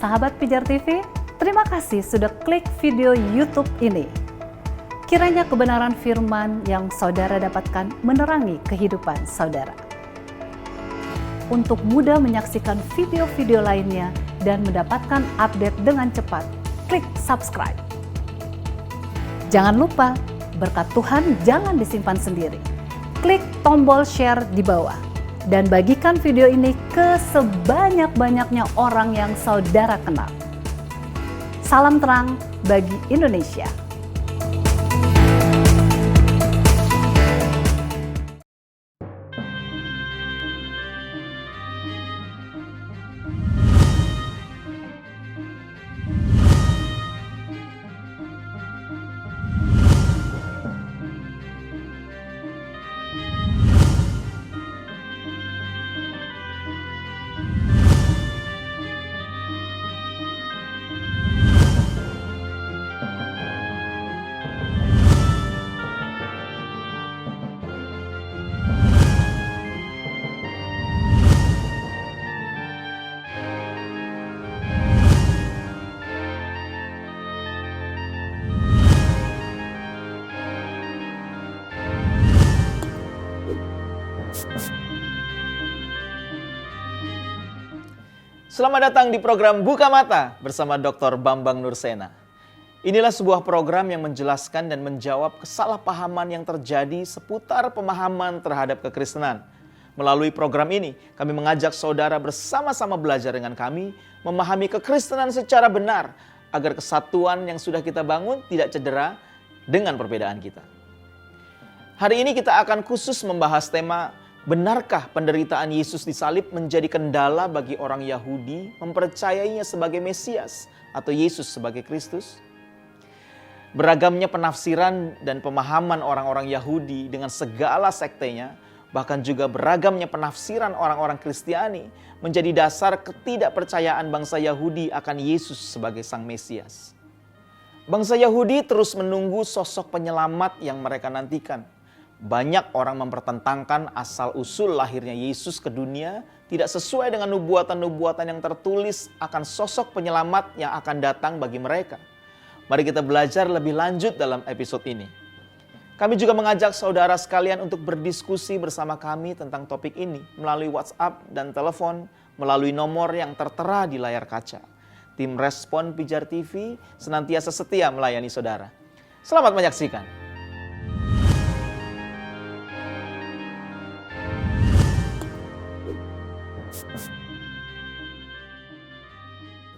Sahabat Pijar TV, terima kasih sudah klik video YouTube ini. Kiranya kebenaran firman yang saudara dapatkan menerangi kehidupan saudara. Untuk mudah menyaksikan video-video lainnya dan mendapatkan update dengan cepat, klik subscribe. Jangan lupa, berkat Tuhan jangan disimpan sendiri. Klik tombol share di bawah dan bagikan video ini ke sebanyak-banyaknya orang yang saudara kenal. Salam terang bagi Indonesia. Selamat datang di program Buka Mata bersama Dr. Bambang Nursena. Inilah sebuah program yang menjelaskan dan menjawab kesalahpahaman yang terjadi seputar pemahaman terhadap kekristenan. Melalui program ini, kami mengajak saudara bersama-sama belajar dengan kami, memahami kekristenan secara benar, agar kesatuan yang sudah kita bangun tidak cedera dengan perbedaan kita. Hari ini kita akan khusus membahas tema, benarkah penderitaan Yesus disalib menjadi kendala bagi orang Yahudi mempercayainya sebagai Mesias atau Yesus sebagai Kristus? Beragamnya penafsiran dan pemahaman orang-orang Yahudi dengan segala sektenya, bahkan juga beragamnya penafsiran orang-orang Kristiani menjadi dasar ketidakpercayaan bangsa Yahudi akan Yesus sebagai Sang Mesias. Bangsa Yahudi terus menunggu sosok penyelamat yang mereka nantikan. Banyak orang mempertentangkan asal-usul lahirnya Yesus ke dunia tidak sesuai dengan nubuatan-nubuatan yang tertulis akan sosok penyelamat yang akan datang bagi mereka. Mari kita belajar lebih lanjut dalam episode ini. Kami juga mengajak saudara sekalian untuk berdiskusi bersama kami tentang topik ini melalui WhatsApp dan telepon, melalui nomor yang tertera di layar kaca. Tim Respon Pijar TV senantiasa setia melayani saudara. Selamat menyaksikan.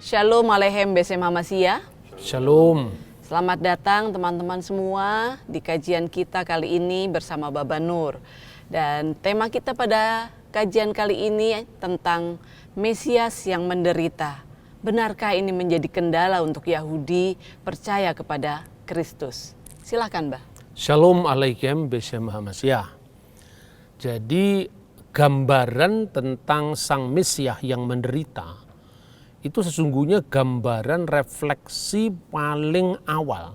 Shalom Aleichem Besem Hamashiach. Shalom. Selamat datang teman-teman semua di kajian kita kali ini bersama Baba Nur. Dan tema kita pada kajian kali ini tentang Mesias yang menderita. Benarkah ini menjadi kendala untuk Yahudi percaya kepada Kristus? Silakan, Mbah. Shalom Aleichem Besem Hamashiach. Jadi gambaran tentang Sang Mesias yang menderita itu sesungguhnya gambaran refleksi paling awal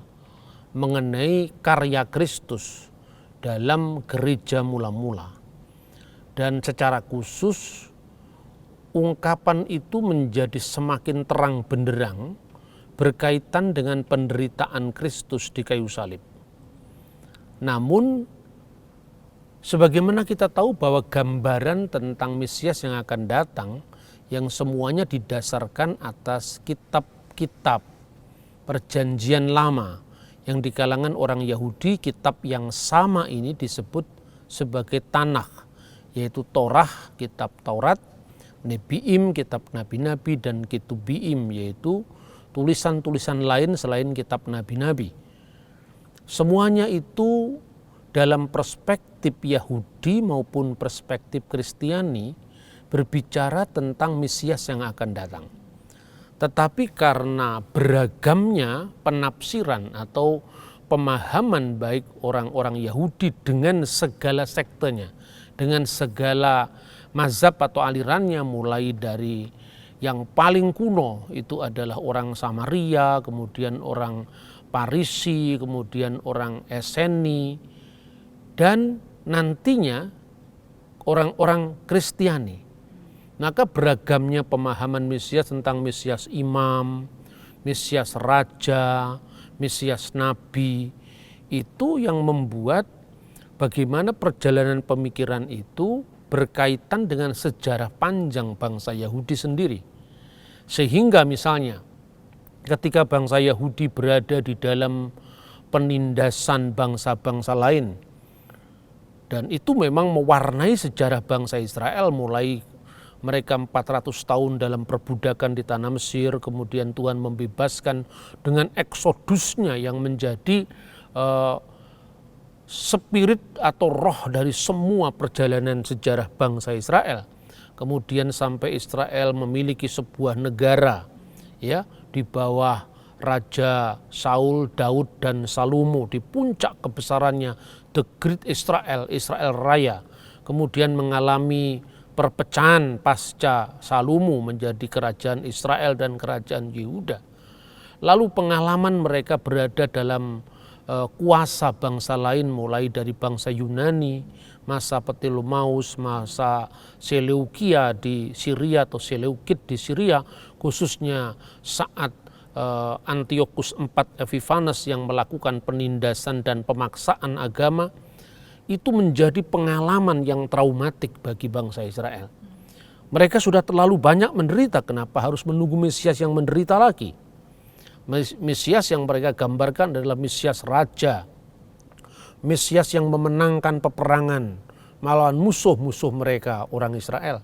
mengenai karya Kristus dalam gereja mula-mula. Dan secara khusus ungkapan itu menjadi semakin terang benderang berkaitan dengan penderitaan Kristus di kayu salib. Namun sebagaimana kita tahu bahwa gambaran tentang Mesias yang akan datang yang semuanya didasarkan atas kitab-kitab perjanjian lama yang di kalangan orang Yahudi, kitab yang sama ini disebut sebagai Tanakh, yaitu Torah, kitab Taurat, Nebiim, kitab nabi-nabi, dan Ketubiim, yaitu tulisan-tulisan lain selain kitab nabi-nabi. Semuanya itu dalam perspektif Yahudi maupun perspektif Kristiani berbicara tentang Mesias yang akan datang. Tetapi karena beragamnya penafsiran atau pemahaman baik orang-orang Yahudi dengan segala sektenya, dengan segala mazhab atau alirannya, mulai dari yang paling kuno itu adalah orang Samaria, kemudian orang Parisi, kemudian orang Eseni, dan nantinya orang-orang Kristiani. Maka beragamnya pemahaman Mesias tentang Mesias imam, Mesias raja, Mesias nabi, itu yang membuat bagaimana perjalanan pemikiran itu berkaitan dengan sejarah panjang bangsa Yahudi sendiri. Sehingga misalnya ketika bangsa Yahudi berada di dalam penindasan bangsa-bangsa lain, dan itu memang mewarnai sejarah bangsa Israel mulai mereka 400 tahun dalam perbudakan di tanah Mesir, kemudian Tuhan membebaskan dengan eksodusnya yang menjadi spirit atau roh dari semua perjalanan sejarah bangsa Israel. Kemudian sampai Israel memiliki sebuah negara, ya, di bawah Raja Saul, Daud, dan Salomo, di puncak kebesarannya, The Great Israel, Israel Raya. Kemudian mengalami perpecahan pasca Salomo menjadi kerajaan Israel dan kerajaan Yehuda. Lalu pengalaman mereka berada dalam kuasa bangsa lain, mulai dari bangsa Yunani, masa Ptolemeus, masa Seleukia di Syria atau Seleukid di Syria, khususnya saat Antiochus IV Epiphanes yang melakukan penindasan dan pemaksaan agama. Itu menjadi pengalaman yang traumatik bagi bangsa Israel. Mereka sudah terlalu banyak menderita, kenapa harus menunggu Mesias yang menderita lagi? Mesias yang mereka gambarkan adalah Mesias raja, Mesias yang memenangkan peperangan melawan musuh-musuh mereka, orang Israel.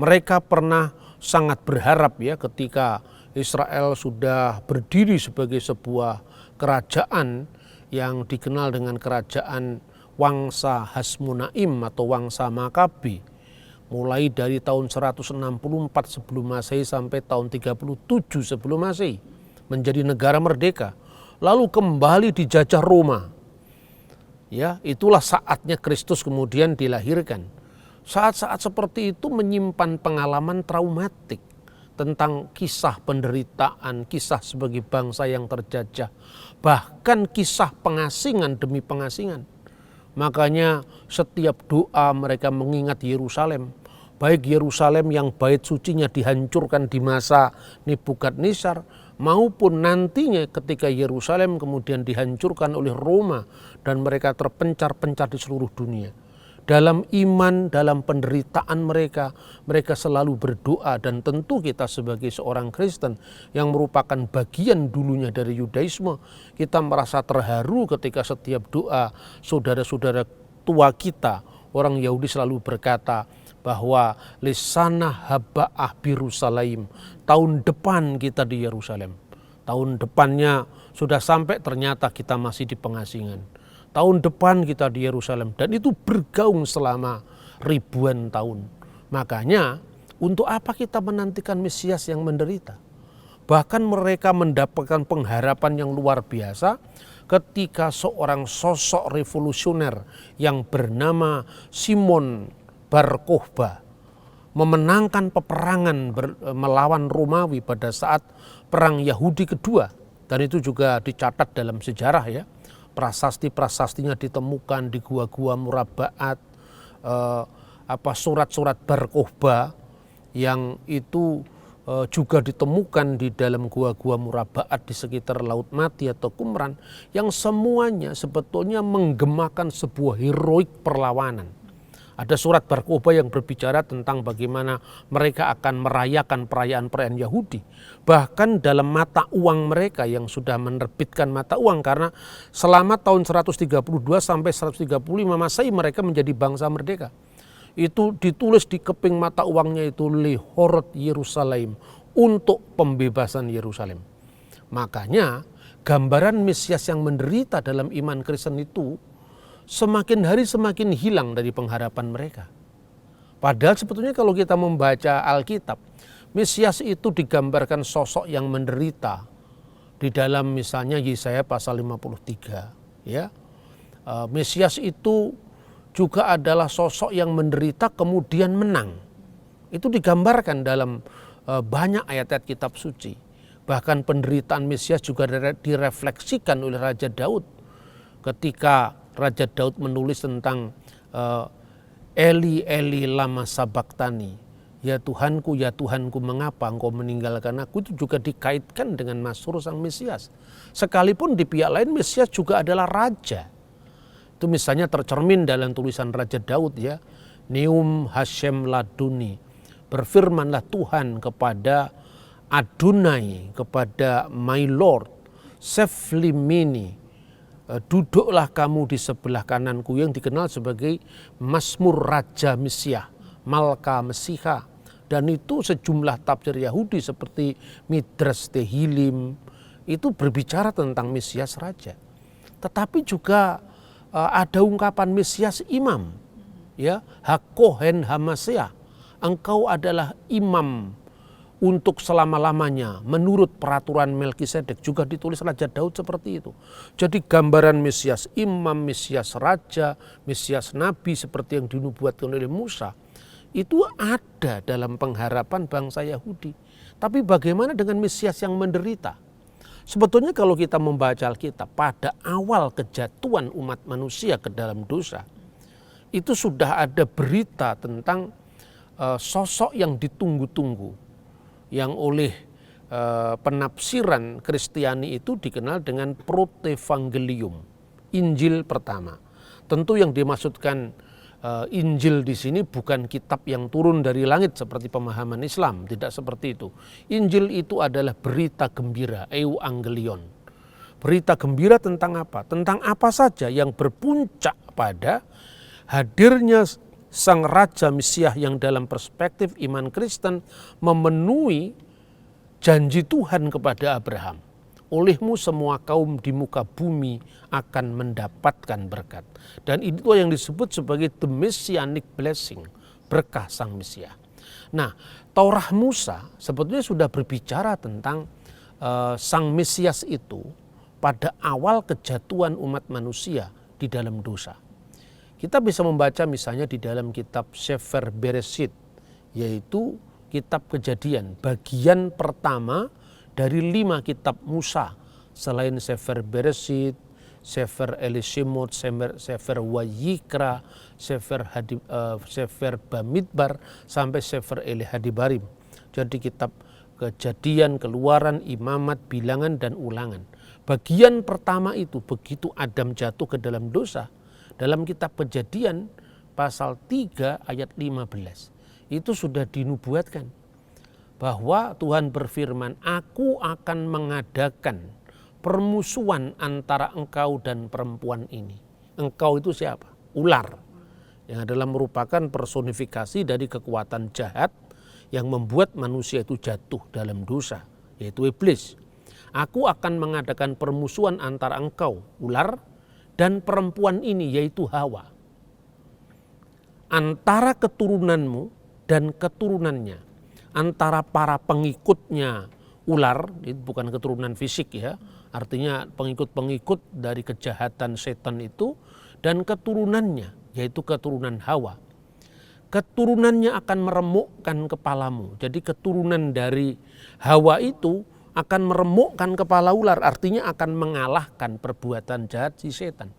Mereka pernah sangat berharap, ya, ketika Israel sudah berdiri sebagai sebuah kerajaan yang dikenal dengan kerajaan Wangsa Hasmonaim atau Wangsa Makabi, mulai dari tahun 164 sebelum Masehi sampai tahun 37 sebelum Masehi, menjadi negara merdeka, lalu kembali dijajah Roma. Ya, itulah saatnya Kristus kemudian dilahirkan. Saat-saat seperti itu menyimpan pengalaman traumatik tentang kisah penderitaan, kisah sebagai bangsa yang terjajah, bahkan kisah pengasingan demi pengasingan. Makanya setiap doa mereka mengingat Yerusalem, baik Yerusalem yang bait sucinya dihancurkan di masa Nebukadnezar, maupun nantinya ketika Yerusalem kemudian dihancurkan oleh Roma dan mereka terpencar-pencar di seluruh dunia. Dalam iman, dalam penderitaan mereka selalu berdoa, dan tentu kita sebagai seorang Kristen yang merupakan bagian dulunya dari Yudaisme, kita merasa terharu ketika setiap doa saudara-saudara tua kita, orang Yahudi, selalu berkata bahwa lisana haba'ah Birusalaim, tahun depan kita di Yerusalem. Tahun depannya sudah sampai, ternyata kita masih di pengasingan. Tahun depan kita di Yerusalem, dan itu bergaung selama ribuan tahun. Makanya untuk apa kita menantikan Mesias yang menderita? Bahkan mereka mendapatkan pengharapan yang luar biasa ketika seorang sosok revolusioner yang bernama Simon Bar Kokhba memenangkan peperangan melawan Romawi pada saat perang Yahudi kedua, dan itu juga dicatat dalam sejarah, ya. Prasasti-prasastinya ditemukan di gua-gua Murabaat, surat-surat Bar Kokhba yang itu juga ditemukan di dalam gua-gua Murabaat di sekitar Laut Mati atau Qumran, yang semuanya sebetulnya menggemakan sebuah heroik perlawanan. Ada surat Bar Kokhba yang berbicara tentang bagaimana mereka akan merayakan perayaan-perayaan Yahudi. Bahkan dalam mata uang mereka yang sudah menerbitkan mata uang, karena selama tahun 132 sampai 135 Masehi mereka menjadi bangsa merdeka. Itu ditulis di keping mata uangnya itu Lihorot Yerusalem, untuk pembebasan Yerusalem. Makanya gambaran Mesias yang menderita dalam iman Kristen itu semakin hari semakin hilang dari pengharapan mereka. Padahal sebetulnya kalau kita membaca Alkitab, Mesias itu digambarkan sosok yang menderita di dalam misalnya Yesaya pasal 53. Ya, Mesias itu juga adalah sosok yang menderita kemudian menang. Itu digambarkan dalam banyak ayat-ayat kitab suci. Bahkan penderitaan Mesias juga direfleksikan oleh Raja Daud ketika Raja Daud menulis tentang Eli Eli lama sabaktani, ya Tuhanku, mengapa engkau meninggalkan aku, itu juga dikaitkan dengan Mazmur sang Mesias. Sekalipun di pihak lain Mesias juga adalah raja. Itu misalnya tercermin dalam tulisan Raja Daud ya. Neum Hashem laduni, berfirmanlah Tuhan kepada Adonai, kepada my Lord, Seflimini, duduklah kamu di sebelah kananku, yang dikenal sebagai Mazmur Raja Mesiah, Malka Mesiha. Dan itu sejumlah tafsir Yahudi seperti Midrash Tehillim itu berbicara tentang Mesias Raja. Tetapi juga ada ungkapan Mesias Imam, ya, Hakohen Hamaseah, engkau adalah imam untuk selama-lamanya menurut peraturan Melkisedek, juga ditulis Raja Daud seperti itu. Jadi gambaran Mesias imam, Mesias raja, Mesias nabi seperti yang dinubuatkan oleh Musa itu ada dalam pengharapan bangsa Yahudi. Tapi bagaimana dengan Mesias yang menderita? Sebetulnya kalau kita membaca Alkitab, pada awal kejatuhan umat manusia ke dalam dosa, itu sudah ada berita tentang sosok yang ditunggu-tunggu, yang oleh penafsiran Kristiani itu dikenal dengan Protevangelium, Injil pertama. Tentu yang dimaksudkan Injil di sini bukan kitab yang turun dari langit seperti pemahaman Islam, tidak seperti itu. Injil itu adalah berita gembira, euangelion. Berita gembira tentang apa? Tentang apa saja yang berpuncak pada hadirnya Sang Raja Mesias yang dalam perspektif iman Kristen memenuhi janji Tuhan kepada Abraham. Olehmu semua kaum di muka bumi akan mendapatkan berkat. Dan itu yang disebut sebagai the messianic blessing, berkah Sang Mesias. Nah, Taurat Musa sebetulnya sudah berbicara tentang Sang Mesias itu pada awal kejatuhan umat manusia di dalam dosa. Kita bisa membaca misalnya di dalam kitab Sefer Bereshit, yaitu kitab Kejadian, bagian pertama dari 5 kitab Musa. Selain Sefer Bereshit, Sefer Elishimot, Sefer Wayikra, Sefer Bamidbar, sampai Sefer Elihadibarim. Jadi kitab Kejadian, Keluaran, Imamat, Bilangan, dan Ulangan. Bagian pertama itu begitu Adam jatuh ke dalam dosa, dalam kitab Kejadian pasal 3 ayat 15 itu sudah dinubuatkan bahwa Tuhan berfirman, aku akan mengadakan permusuhan antara engkau dan perempuan ini. Engkau itu siapa? Ular, yang adalah merupakan personifikasi dari kekuatan jahat yang membuat manusia itu jatuh dalam dosa, yaitu iblis. Aku akan mengadakan permusuhan antara engkau, ular, dan perempuan ini, yaitu Hawa. Antara keturunanmu dan keturunannya, antara para pengikutnya ular, itu bukan keturunan fisik ya, artinya pengikut-pengikut dari kejahatan setan itu, dan keturunannya, yaitu keturunan Hawa. Keturunannya akan meremukkan kepalamu. Jadi keturunan dari Hawa itu akan meremukkan kepala ular, artinya akan mengalahkan perbuatan jahat si setan.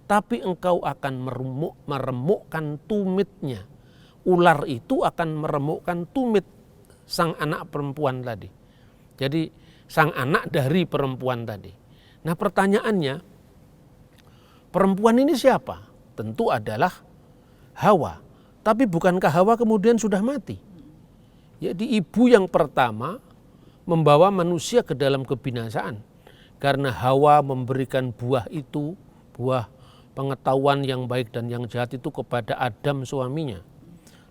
Tapi engkau akan meremukkan tumitnya. Ular itu akan meremukkan tumit sang anak perempuan tadi. Jadi sang anak dari perempuan tadi. Nah pertanyaannya, perempuan ini siapa? Tentu adalah Hawa. Tapi bukankah Hawa kemudian sudah mati? Jadi ibu yang pertama membawa manusia ke dalam kebinasaan. Karena Hawa memberikan buah itu, buah pengetahuan yang baik dan yang jahat itu kepada Adam suaminya.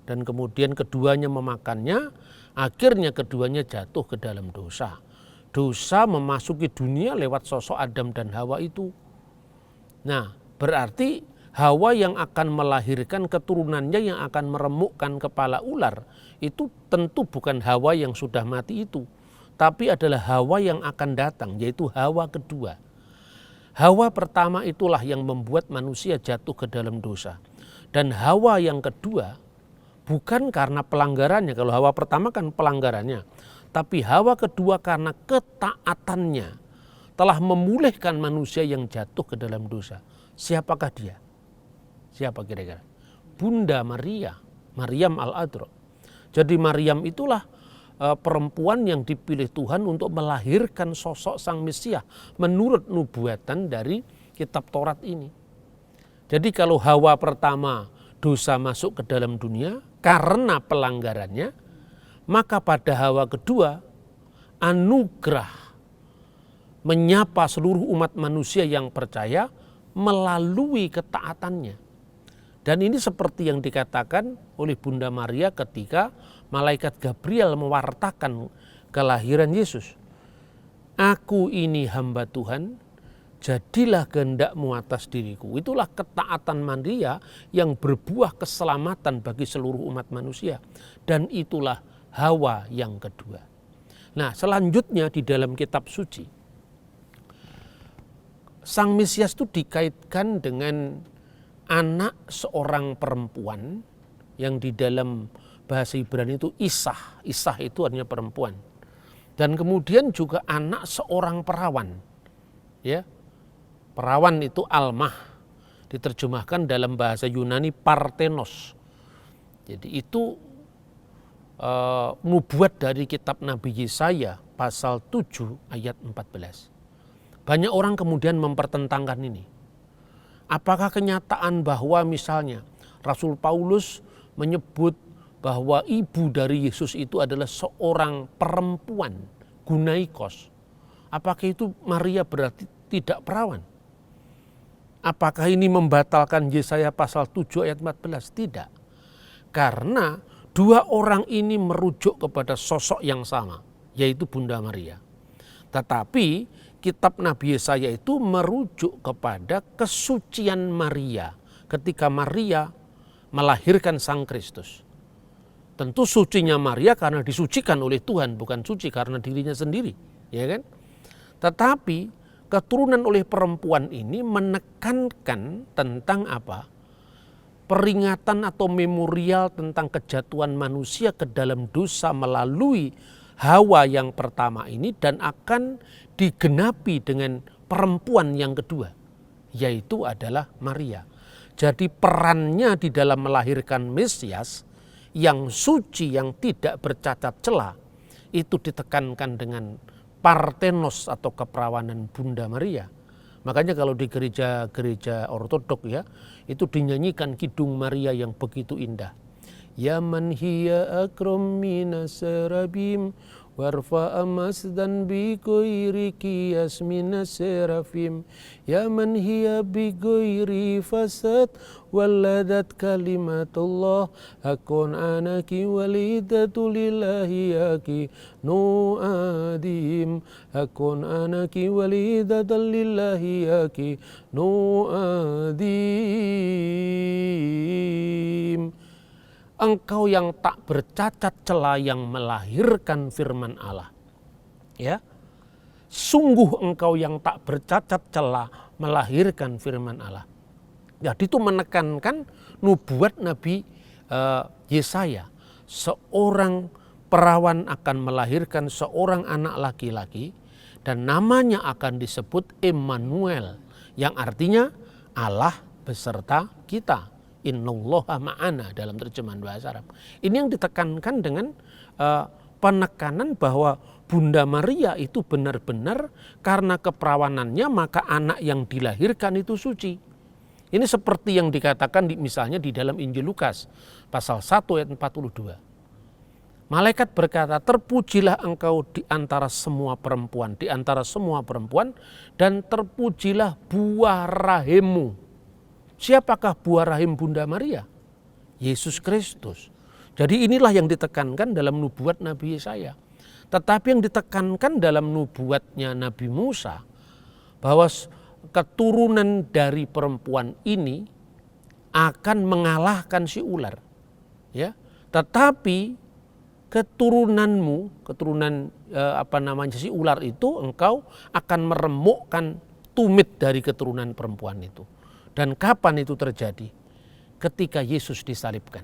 Dan kemudian keduanya memakannya, akhirnya keduanya jatuh ke dalam dosa. Dosa memasuki dunia lewat sosok Adam dan Hawa itu. Nah, berarti Hawa yang akan melahirkan keturunannya yang akan meremukkan kepala ular, itu tentu bukan Hawa yang sudah mati itu, tapi adalah Hawa yang akan datang, yaitu Hawa kedua. Hawa pertama itulah yang membuat manusia jatuh ke dalam dosa. Dan Hawa yang kedua bukan karena pelanggarannya, kalau Hawa pertama kan pelanggarannya, tapi Hawa kedua karena ketaatannya telah memulihkan manusia yang jatuh ke dalam dosa. Siapakah dia? Siapa kira-kira? Bunda Maria, Maryam al-Adra. Jadi Maryam itulah perempuan yang dipilih Tuhan untuk melahirkan sosok Sang Mesias menurut nubuatan dari kitab Taurat ini. Jadi kalau Hawa pertama dosa masuk ke dalam dunia karena pelanggarannya, maka pada Hawa kedua anugerah menyapa seluruh umat manusia yang percaya melalui ketaatannya. Dan ini seperti yang dikatakan oleh Bunda Maria ketika malaikat Gabriel mewartakan kelahiran Yesus. Aku ini hamba Tuhan, jadilah kehendak-Mu atas diriku. Itulah ketaatan Maria yang berbuah keselamatan bagi seluruh umat manusia. Dan itulah Hawa yang kedua. Nah, selanjutnya di dalam kitab suci, Sang Mesias itu dikaitkan dengan anak seorang perempuan yang di dalam bahasa Ibrani itu Isah. Isah itu artinya perempuan. Dan kemudian juga anak seorang perawan. Ya. Perawan itu Almah. Diterjemahkan dalam bahasa Yunani Parthenos. Jadi itu nubuat dari kitab Nabi Yesaya pasal 7 ayat 14. Banyak orang kemudian mempertentangkan ini. Apakah kenyataan bahwa misalnya Rasul Paulus menyebut bahwa ibu dari Yesus itu adalah seorang perempuan, gunaikos. Apakah itu Maria berarti tidak perawan? Apakah ini membatalkan Yesaya pasal 7 ayat 14? Tidak. Karena dua orang ini merujuk kepada sosok yang sama, yaitu Bunda Maria. Tetapi kitab Nabi Yesaya itu merujuk kepada kesucian Maria ketika Maria melahirkan Sang Kristus. Tentu sucinya Maria karena disucikan oleh Tuhan, bukan suci karena dirinya sendiri, ya kan? Tetapi keturunan oleh perempuan ini menekankan tentang apa? Peringatan atau memorial tentang kejatuhan manusia ke dalam dosa melalui Hawa yang pertama ini dan akan digenapi dengan perempuan yang kedua, yaitu adalah Maria. Jadi perannya di dalam melahirkan Mesias yang suci, yang tidak bercacat celah, itu ditekankan dengan Parthenos atau keperawanan Bunda Maria. Makanya kalau di gereja-gereja ortodok ya, itu dinyanyikan Kidung Maria yang begitu indah. Ya man hiya akram minas serabim warfa masdan bi ghairi qiyas minas serafim. Ya man hiya bi ghairi fasad waladat kalimatullah akun anaki walidatu lillahi yaki nu'adim akun anaki walidatu lillahi yaki nu'adim. Engkau yang tak bercacat celah yang melahirkan firman Allah. Ya. Sungguh engkau yang tak bercacat celah melahirkan firman Allah. Jadi itu menekankan nubuat Nabi Yesaya. Seorang perawan akan melahirkan seorang anak laki-laki dan namanya akan disebut Immanuel, yang artinya Allah beserta kita. Innallaha ma'ana dalam terjemahan bahasa Arab. Ini yang ditekankan dengan penekanan bahwa Bunda Maria itu benar-benar karena keperawanannya maka anak yang dilahirkan itu suci. Ini seperti yang dikatakan misalnya di dalam Injil Lukas pasal 1 ayat 42. Malaikat berkata, terpujilah engkau di antara semua perempuan, dan terpujilah buah rahimmu. Siapakah buah rahim Bunda Maria? Yesus Kristus. Jadi inilah yang ditekankan dalam nubuat Nabi Yesaya. Tetapi yang ditekankan dalam nubuatnya Nabi Musa, bahwa keturunan dari perempuan ini akan mengalahkan si ular. Ya, tetapi keturunanmu, si ular itu, engkau akan meremukkan tumit dari keturunan perempuan itu. Dan kapan itu terjadi? Ketika Yesus disalibkan.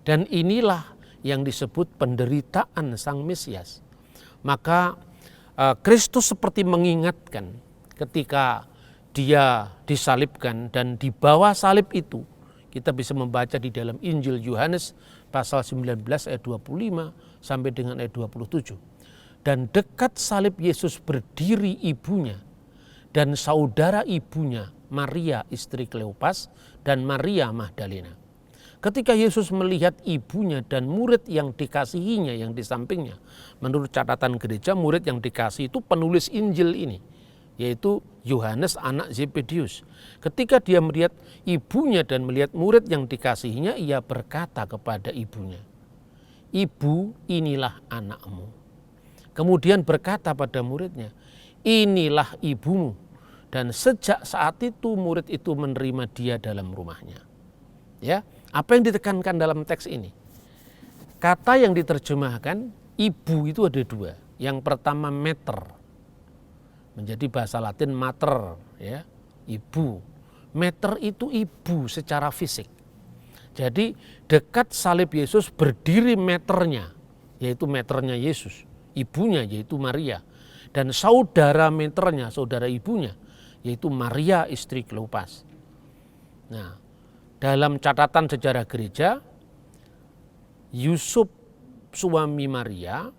Dan inilah yang disebut penderitaan Sang Mesias. Maka Kristus seperti mengingatkan ketika dia disalibkan dan di bawah salib itu Kita bisa membaca di dalam Injil Yohanes pasal 19 ayat 25 sampai dengan ayat 27. Dan dekat salib Yesus berdiri ibunya dan saudara ibunya Maria istri Kleopas dan Maria Magdalena. Ketika Yesus melihat ibunya dan murid yang dikasihinya yang di sampingnya, menurut catatan gereja murid yang dikasih itu penulis Injil ini, yaitu Yohanes anak Zebedius. Ketika dia melihat ibunya dan melihat murid yang dikasihinya, ia berkata kepada ibunya, "Ibu, inilah anakmu." Kemudian berkata pada muridnya, "Inilah ibumu." Dan sejak saat itu murid itu menerima dia dalam rumahnya. Ya, apa yang ditekankan dalam teks ini? Kata yang diterjemahkan ibu itu ada dua. Yang pertama mater, menjadi bahasa Latin mater, ya, ibu. Mater itu ibu secara fisik. Jadi dekat salib Yesus berdiri maternya, yaitu maternya Yesus, ibunya yaitu Maria, dan saudara maternya, saudara ibunya, yaitu Maria istri Kleopas. Nah, dalam catatan sejarah gereja, Yusuf suami Maria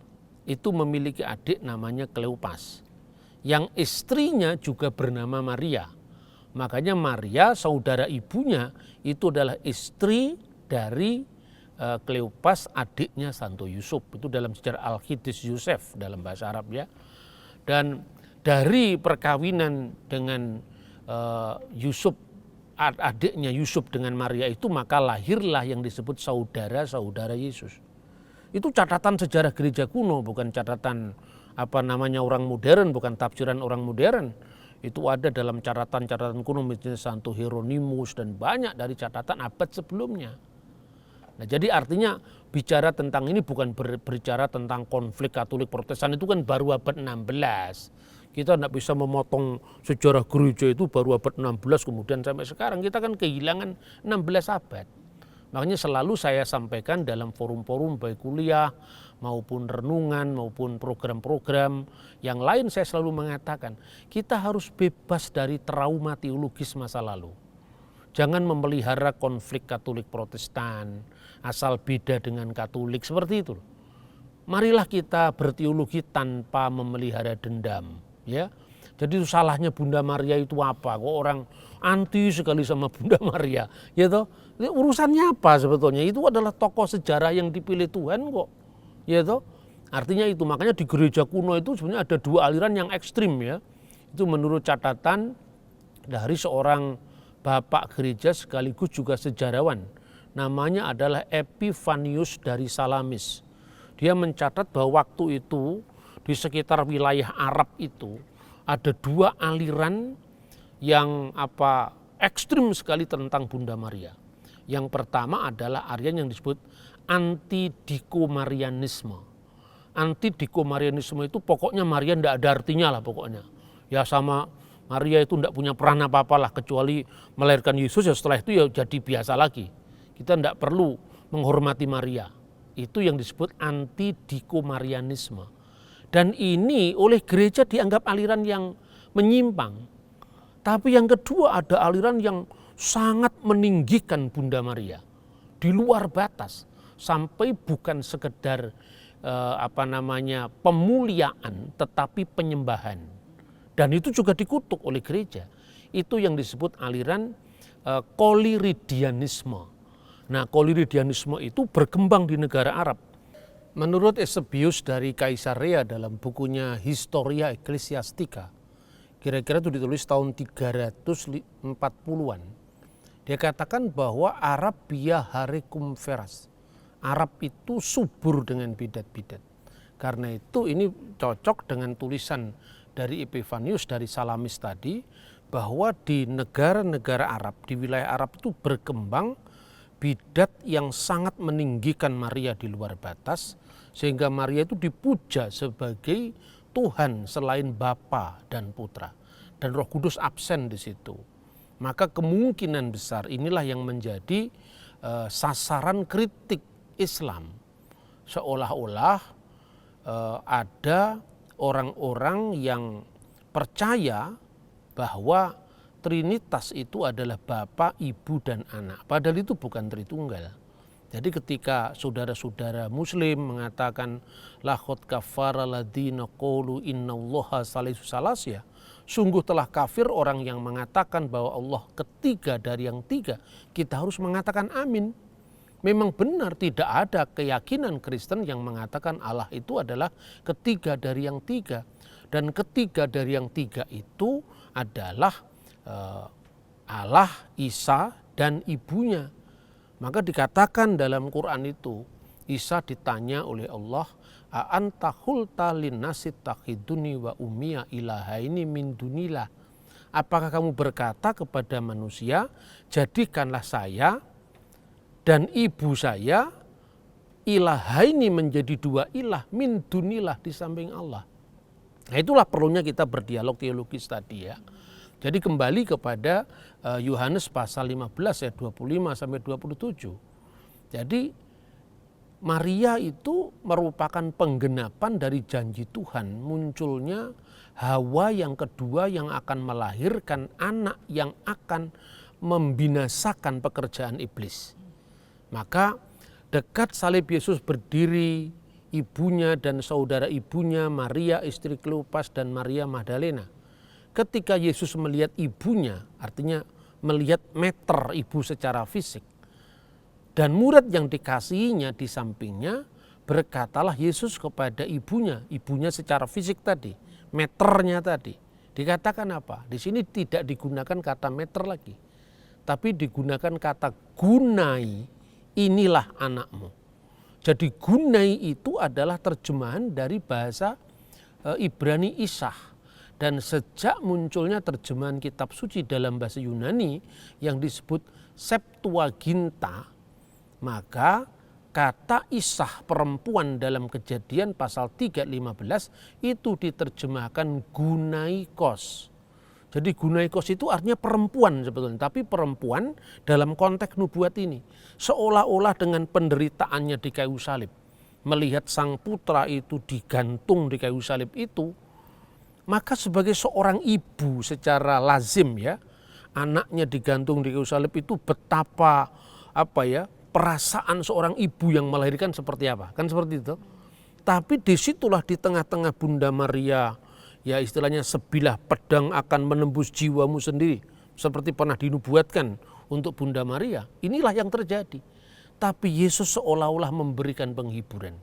itu memiliki adik namanya Kleopas, yang istrinya juga bernama Maria. Makanya Maria, saudara ibunya, itu adalah istri dari Kleopas, adiknya Santo Yusuf. Itu dalam sejarah Al-Qidis Yusuf dalam bahasa Arab, ya. Dan dari perkawinan dengan Yusuf, adiknya Yusuf dengan Maria itu, maka lahirlah yang disebut saudara-saudara Yesus. Itu catatan sejarah gereja kuno, bukan catatan orang modern, bukan tafsiran orang modern. Itu ada dalam catatan-catatan kuno, misalnya Santo Hieronymus dan banyak dari catatan abad sebelumnya. Nah, jadi artinya bicara tentang ini bukan berbicara tentang konflik Katolik Protestan, itu kan baru abad 16. Kita tidak bisa memotong sejarah gereja itu baru abad 16 kemudian sampai sekarang. Kita kan kehilangan 16 abad. Makanya selalu saya sampaikan dalam forum-forum baik kuliah maupun renungan maupun program-program yang lain, saya selalu mengatakan kita harus bebas dari trauma teologis masa lalu. Jangan memelihara konflik Katolik Protestan, asal beda dengan Katolik, seperti itu. Marilah kita berteologi tanpa memelihara dendam. Ya, jadi itu salahnya Bunda Maria itu apa? Kok orang anti sekali sama Bunda Maria, ya toh? Urusannya apa sebetulnya? Itu adalah tokoh sejarah yang dipilih Tuhan kok, ya toh? Artinya itu, makanya di gereja kuno itu sebenarnya ada dua aliran yang ekstrim, ya. Itu menurut catatan dari seorang bapak gereja sekaligus juga sejarawan, namanya adalah Epifanius dari Salamis. Dia mencatat bahwa waktu itu di sekitar wilayah Arab itu ada dua aliran yang ekstrim sekali tentang Bunda Maria. Yang pertama adalah aliran yang disebut anti-dikomarianisme. Anti-dikomarianisme itu pokoknya Maria tidak ada artinya lah pokoknya. Ya sama Maria itu tidak punya peran apa-apa lah kecuali melahirkan Yesus, ya setelah itu ya jadi biasa lagi. Kita tidak perlu menghormati Maria. Itu yang disebut anti-dikomarianisme. Dan ini oleh gereja dianggap aliran yang menyimpang. Tapi yang kedua ada aliran yang sangat meninggikan Bunda Maria. Di luar batas. Sampai bukan sekedar pemuliaan tetapi penyembahan. Dan itu juga dikutuk oleh gereja. Itu yang disebut aliran Koliridianisme. Nah, Koliridianisme itu berkembang di negara Arab. Menurut Eusebius dari Kaisarea dalam bukunya Historia Ecclesiastica, kira-kira itu ditulis tahun 340-an. Dia katakan bahwa Arab biya harekum feras. Arab itu subur dengan bidat-bidat. Karena itu ini cocok dengan tulisan dari Epifanius dari Salamis tadi, bahwa di negara-negara Arab, di wilayah Arab itu berkembang bidat yang sangat meninggikan Maria di luar batas, sehingga Maria itu dipuja sebagai Tuhan selain Bapa dan Putra, dan Roh Kudus absen di situ. Maka kemungkinan besar inilah yang menjadi sasaran kritik Islam, seolah-olah ada orang-orang yang percaya bahwa Trinitas itu adalah Bapa, Ibu, dan Anak. Padahal itu bukan Tritunggal. Jadi ketika saudara-saudara Muslim mengatakan laqad kafara ladina qalu innallaha salisu salasya, sungguh telah kafir orang yang mengatakan bahwa Allah ketiga dari yang tiga, kita harus mengatakan amin. Memang benar tidak ada keyakinan Kristen yang mengatakan Allah itu adalah ketiga dari yang tiga. Dan ketiga dari yang tiga itu adalah Allah, Isa, dan ibunya. Maka dikatakan dalam Quran itu, Isa ditanya oleh Allah, a'anta qulta linnasi takhiduni wa ummiya ilahaini min dunillah. Apakah kamu berkata kepada manusia, jadikanlah saya dan ibu saya ilahaini menjadi dua ilah min dunillah di samping Allah. Nah, itulah perlunya kita berdialog teologis tadi ya. Jadi kembali kepada Yohanes pasal 15 ayat 25 sampai 27. Jadi Maria itu merupakan penggenapan dari janji Tuhan, munculnya Hawa yang kedua yang akan melahirkan anak yang akan membinasakan pekerjaan iblis. Maka dekat salib Yesus berdiri ibunya dan saudara ibunya, Maria istri Kleopas dan Maria Magdalena. Ketika Yesus melihat ibunya, artinya melihat meter ibu secara fisik, dan murid yang dikasihinya di sampingnya, berkatalah Yesus kepada ibunya secara fisik tadi, meternya tadi. Dikatakan apa? Di sini tidak digunakan kata meter lagi, tapi digunakan kata gunai, inilah anakmu. Jadi gunai itu adalah terjemahan dari bahasa Ibrani Isah. Dan sejak munculnya terjemahan kitab suci dalam bahasa Yunani yang disebut Septuaginta, maka kata Isah perempuan dalam Kejadian pasal 3:15 itu diterjemahkan gunaikos. Jadi gunaikos itu artinya perempuan sebetulnya, tapi perempuan dalam konteks nubuat ini. Seolah-olah dengan penderitaannya di kayu salib, melihat sang putra itu digantung di kayu salib itu, maka sebagai seorang ibu secara lazim ya, anaknya digantung di kayu salib itu betapa perasaan seorang ibu yang melahirkan seperti apa, kan seperti itu. Tapi disitulah di tengah-tengah Bunda Maria, ya istilahnya sebilah pedang akan menembus jiwamu sendiri, seperti pernah dinubuatkan untuk Bunda Maria. Inilah yang terjadi. Tapi Yesus seolah-olah memberikan penghiburan.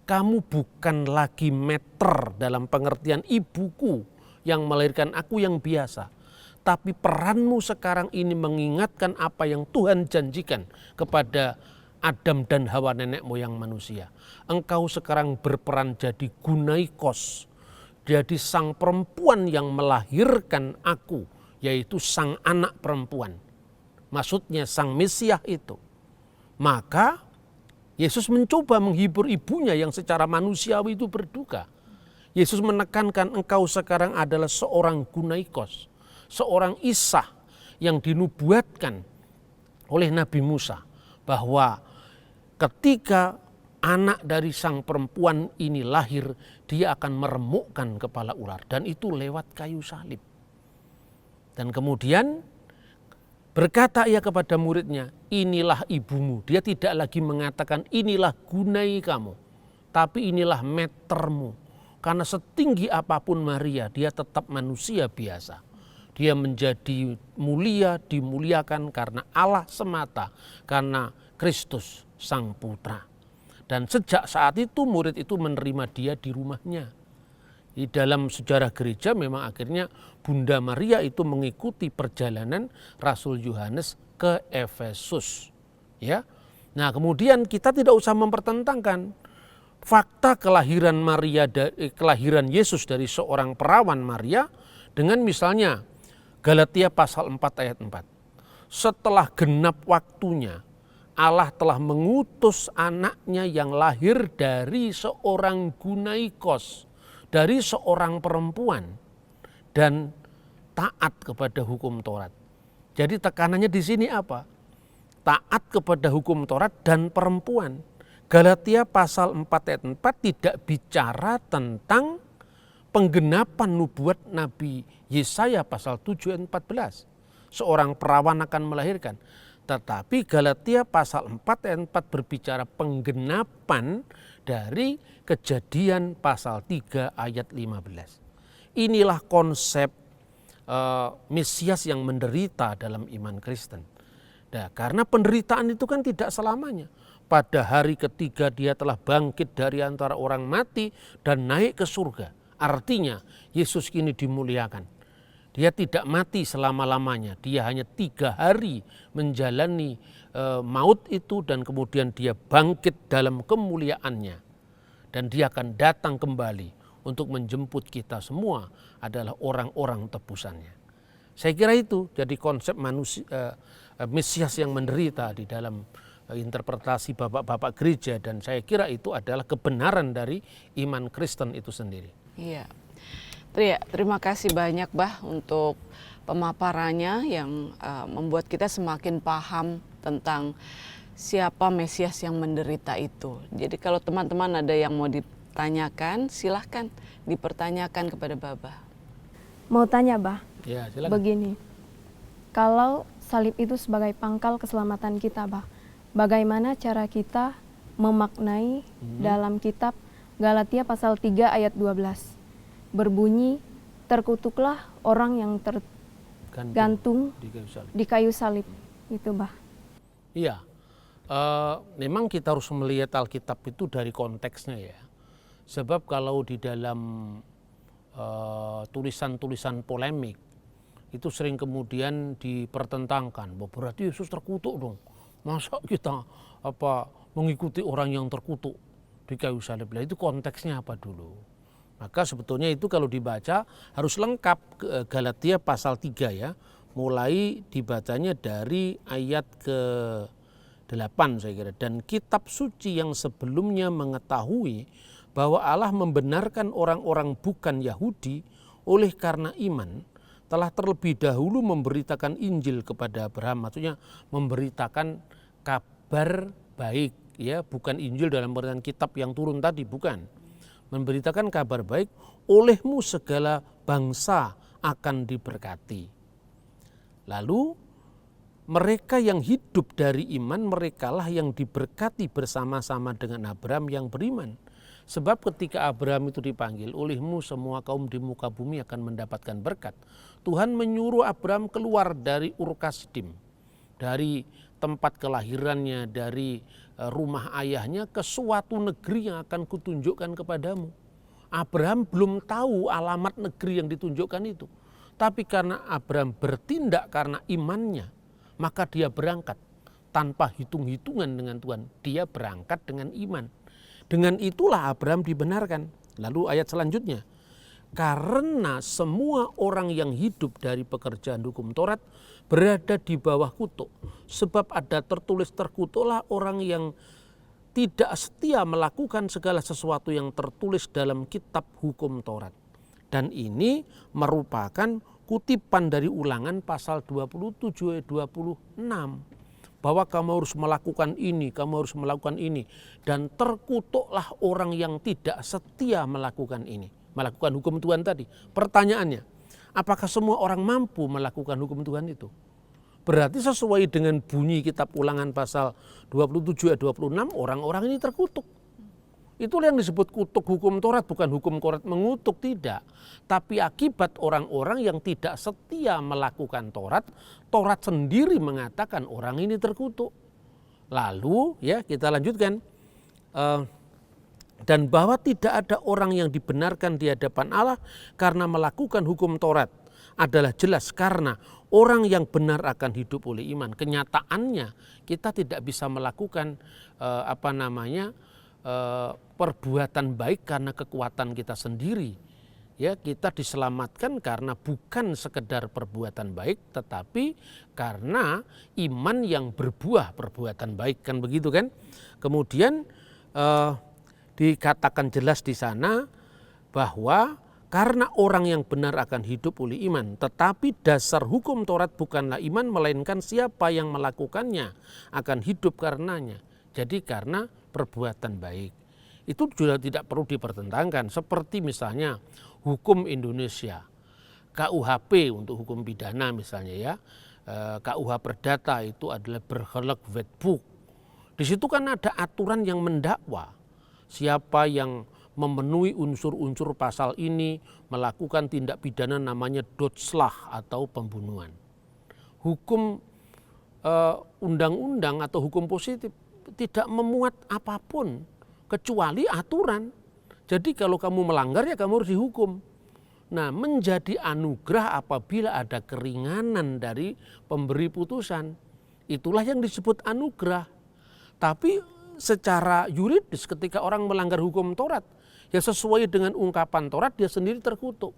Kamu bukan lagi meter dalam pengertian ibuku yang melahirkan aku yang biasa. Tapi peranmu sekarang ini mengingatkan apa yang Tuhan janjikan kepada Adam dan Hawa nenek moyang manusia. Engkau sekarang berperan jadi gunaikos. Jadi sang perempuan yang melahirkan aku, yaitu sang anak perempuan. Maksudnya sang Mesias itu. Maka Yesus mencoba menghibur ibunya yang secara manusiawi itu berduka. Yesus menekankan engkau sekarang adalah seorang gunaikos, seorang Isah yang dinubuatkan oleh Nabi Musa, bahwa ketika anak dari sang perempuan ini lahir, dia akan meremukkan kepala ular, dan itu lewat kayu salib. Dan kemudian berkata ia kepada muridnya, inilah ibumu. Dia tidak lagi mengatakan inilah gunai kamu, tapi inilah metermu. Karena setinggi apapun Maria, dia tetap manusia biasa. Dia menjadi mulia, dimuliakan karena Allah semata, karena Kristus sang putra. Dan sejak saat itu murid itu menerima dia di rumahnya. Di dalam sejarah gereja memang akhirnya Bunda Maria itu mengikuti perjalanan Rasul Yohanes ke Efesus. Ya. Nah, kemudian kita tidak usah mempertentangkan fakta kelahiran kelahiran Yesus dari seorang perawan Maria dengan misalnya Galatia pasal 4 ayat 4. Setelah genap waktunya, Allah telah mengutus anaknya yang lahir dari seorang gunaikos, dari seorang perempuan, dan taat kepada hukum Taurat. Jadi tekanannya di sini apa? Taat kepada hukum Taurat dan perempuan. Galatia pasal 4 ayat 4 tidak bicara tentang penggenapan nubuat Nabi Yesaya pasal 7 ayat 14. Seorang perawan akan melahirkan. Tetapi Galatia pasal 4 ayat 4 berbicara penggenapan dari Kejadian pasal 3 ayat 15. Inilah konsep Mesias yang menderita dalam iman Kristen. Nah, karena penderitaan itu kan tidak selamanya. Pada hari ketiga dia telah bangkit dari antara orang mati dan naik ke surga. Artinya Yesus kini dimuliakan. Dia tidak mati selama-lamanya. Dia hanya 3 hari menjalani maut itu dan kemudian dia bangkit dalam kemuliaannya. Dan dia akan datang kembali untuk menjemput kita semua adalah orang-orang tebusannya. Saya kira itu jadi konsep manusia, Mesias yang menderita di dalam interpretasi bapak-bapak gereja, dan saya kira itu adalah kebenaran dari iman Kristen itu sendiri. Iya, terima kasih banyak Bah untuk pemaparannya yang membuat kita semakin paham tentang siapa Mesias yang menderita itu. Jadi kalau teman-teman ada yang mau ditanyakan, silahkan dipertanyakan kepada Baba. Mau tanya Bah, Ya, silakan. begini, kalau salib itu sebagai pangkal keselamatan kita Bah, bagaimana cara kita memaknai dalam kitab Galatia pasal 3 ayat 12, berbunyi, terkutuklah orang yang tergantung Di kayu salib. di kayu salib, itu Bah. Iya, memang kita harus melihat Alkitab itu dari konteksnya ya. Sebab kalau di dalam tulisan-tulisan polemik itu sering kemudian dipertentangkan, bahwa berarti Yesus terkutuk dong. Masa kita mengikuti orang yang terkutuk di kayu salib? Lah itu konteksnya apa dulu? Maka sebetulnya itu kalau dibaca harus lengkap Galatia pasal 3 ya. Mulai dibacanya dari ayat ke-8 saya kira. Dan kitab suci yang sebelumnya mengetahui bahwa Allah membenarkan orang-orang bukan Yahudi oleh karena iman, telah terlebih dahulu memberitakan Injil kepada Abraham. Maksudnya memberitakan kabar baik ya, bukan Injil dalam artian kitab yang turun tadi, bukan. Memberitakan kabar baik, olehmu segala bangsa akan diberkati. Lalu mereka yang hidup dari iman, merekalah yang diberkati bersama-sama dengan Abraham yang beriman. Sebab ketika Abraham itu dipanggil, olehmu semua kaum di muka bumi akan mendapatkan berkat. Tuhan menyuruh Abraham keluar dari Ur Kasdim, dari tempat kelahirannya, dari rumah ayahnya ke suatu negeri yang akan kutunjukkan kepadamu. Abraham belum tahu alamat negeri yang ditunjukkan itu. Tapi karena Abraham bertindak karena imannya, maka dia berangkat tanpa hitung-hitungan dengan Tuhan. Dia berangkat dengan iman. Dengan itulah Abraham dibenarkan. Lalu ayat selanjutnya, karena semua orang yang hidup dari pekerjaan hukum Taurat berada di bawah kutuk. Sebab ada tertulis, terkutuklah orang yang tidak setia melakukan segala sesuatu yang tertulis dalam kitab hukum Taurat. Dan ini merupakan kutipan dari Ulangan pasal 27 ayat 26. Bahwa kamu harus melakukan ini, kamu harus melakukan ini. Dan terkutuklah orang yang tidak setia melakukan ini. Melakukan hukum Tuhan tadi. Pertanyaannya, apakah semua orang mampu melakukan hukum Tuhan itu? Berarti sesuai dengan bunyi kitab Ulangan pasal 27 ayat 26, orang-orang ini terkutuk. Itulah yang disebut kutuk hukum Taurat, bukan hukum Taurat mengutuk, tidak. Tapi akibat orang-orang yang tidak setia melakukan Taurat, Taurat sendiri mengatakan orang ini terkutuk. Lalu ya kita lanjutkan. Dan bahwa tidak ada orang yang dibenarkan di hadapan Allah karena melakukan hukum Taurat adalah jelas karena orang yang benar akan hidup oleh iman. Kenyataannya kita tidak bisa melakukan perbuatan baik karena kekuatan kita sendiri. Ya, kita diselamatkan karena bukan sekedar perbuatan baik, tetapi karena iman yang berbuah perbuatan baik, kan begitu kan? Kemudian dikatakan jelas di sana bahwa karena orang yang benar akan hidup oleh iman, tetapi dasar hukum Taurat bukanlah iman, melainkan siapa yang melakukannya akan hidup karenanya. Jadi karena perbuatan baik. Itu juga tidak perlu dipertentangkan. Seperti misalnya hukum Indonesia, KUHP untuk hukum pidana misalnya ya, KUH Perdata itu adalah Burgerlijk Wetboek. Di situ kan ada aturan yang mendakwa. Siapa yang memenuhi unsur-unsur pasal ini melakukan tindak pidana namanya doodslag atau pembunuhan. Hukum undang-undang atau hukum positif tidak memuat apapun kecuali aturan. Jadi kalau kamu melanggar ya kamu harus dihukum. Nah, menjadi anugerah apabila ada keringanan dari pemberi putusan. Itulah yang disebut anugerah. Tapi secara yuridis ketika orang melanggar hukum Taurat, ya sesuai dengan ungkapan Taurat dia sendiri terkutuk.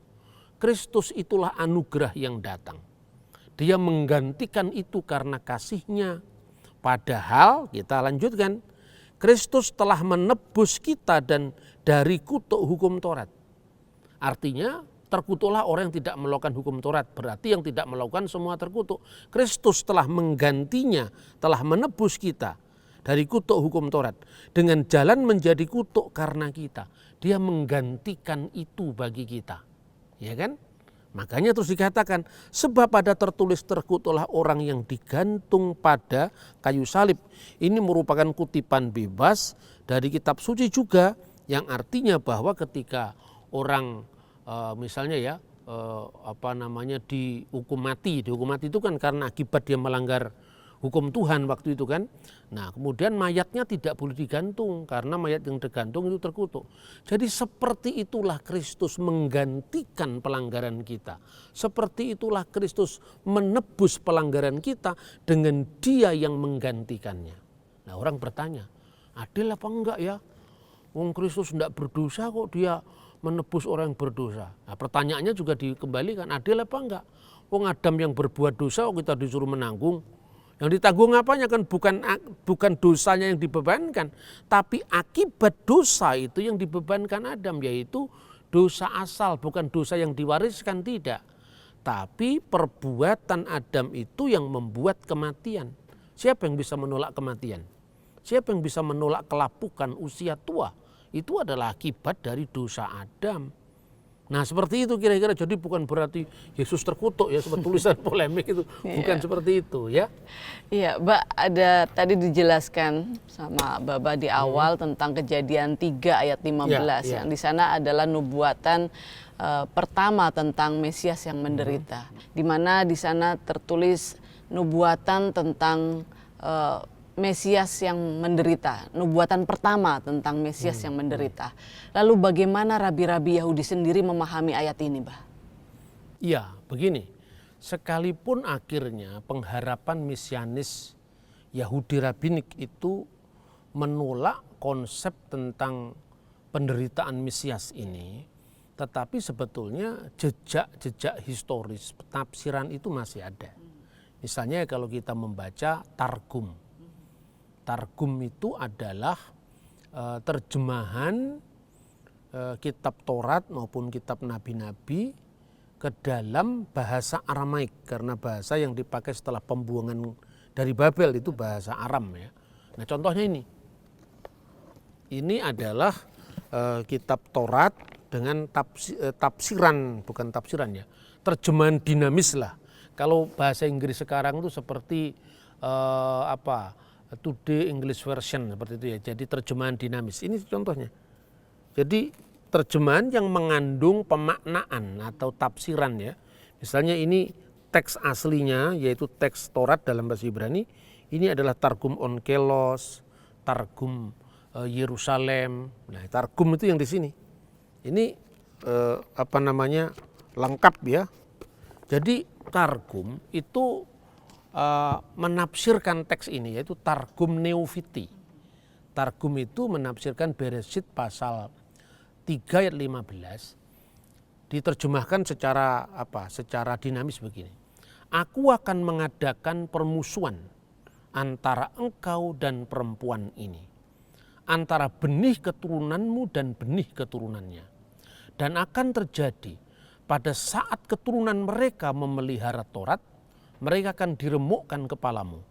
Kristus itulah anugerah yang datang. Dia menggantikan itu karena kasih-Nya. Padahal kita lanjutkan, Kristus telah menebus kita dan dari kutuk hukum Taurat. Artinya terkutuklah orang yang tidak melakukan hukum Taurat. Berarti yang tidak melakukan semua terkutuk. Kristus telah menggantinya, telah menebus kita dari kutuk hukum Taurat. Dengan jalan menjadi kutuk karena kita. Dia menggantikan itu bagi kita. Ya kan? Makanya terus dikatakan, sebab ada tertulis terkutuklah orang yang digantung pada kayu salib. Ini merupakan kutipan bebas dari kitab suci juga, yang artinya bahwa ketika orang misalnya ya dihukum mati itu kan karena akibat dia melanggar hukum Tuhan waktu itu kan. Nah, kemudian mayatnya tidak boleh digantung karena mayat yang digantung itu terkutuk. Jadi seperti itulah Kristus menggantikan pelanggaran kita. Seperti itulah Kristus menebus pelanggaran kita dengan Dia yang menggantikannya. Nah, orang bertanya, adil apa enggak ya? Wong Kristus tidak berdosa kok Dia menebus orang yang berdosa. Nah, pertanyaannya juga dikembalikan, adil apa enggak? Wong Adam yang berbuat dosa kok kita disuruh menanggung. Yang ditanggung apanya kan bukan dosanya yang dibebankan, tapi akibat dosa itu yang dibebankan Adam, yaitu dosa asal, bukan dosa yang diwariskan, tidak. Tapi perbuatan Adam itu yang membuat kematian. Siapa yang bisa menolak kematian? Siapa yang bisa menolak kelapukan usia tua? Itu adalah akibat dari dosa Adam. Nah, seperti itu kira-kira. Jadi bukan berarti Yesus terkutuk ya, seperti tulisan polemik itu. Bukan seperti itu ya. Iya, Mbak, ada tadi dijelaskan sama Baba di awal tentang Kejadian 3 ayat 15 yang di sana adalah nubuatan pertama tentang Mesias yang menderita. Di mana di sana tertulis nubuatan tentang Mesias yang menderita, nubuatan pertama tentang Mesias yang menderita. Lalu bagaimana rabi-rabi Yahudi sendiri memahami ayat ini, Mbah? Iya, begini. Sekalipun akhirnya pengharapan mesianis Yahudi rabbinik itu menolak konsep tentang penderitaan Mesias ini, tetapi sebetulnya jejak-jejak historis tafsiran itu masih ada. Misalnya kalau kita membaca Targum. Targum itu adalah terjemahan kitab Taurat maupun kitab nabi-nabi ke dalam bahasa Aramaik, karena bahasa yang dipakai setelah pembuangan dari Babel itu bahasa Aram ya. Nah, contohnya ini adalah kitab Taurat dengan tafsiran, bukan tafsiran ya, terjemahan dinamis lah. Kalau bahasa Inggris sekarang itu seperti Today English Version seperti itu ya. Jadi terjemahan dinamis. Ini contohnya. Jadi terjemahan yang mengandung pemaknaan atau tafsiran ya. Misalnya ini teks aslinya yaitu teks Taurat dalam bahasa Ibrani. Ini adalah Targum Onkelos, Targum Yerusalem. Nah, Targum itu yang di sini. Ini lengkap ya. Jadi Targum itu menafsirkan teks ini, yaitu Targum Neofiti. Targum itu menafsirkan Bereshit pasal 3 ayat 15, diterjemahkan secara dinamis begini. Aku akan mengadakan permusuhan antara engkau dan perempuan ini, antara benih keturunanmu dan benih keturunannya. Dan akan terjadi pada saat keturunan mereka memelihara Taurat, mereka akan diremukkan kepalamu.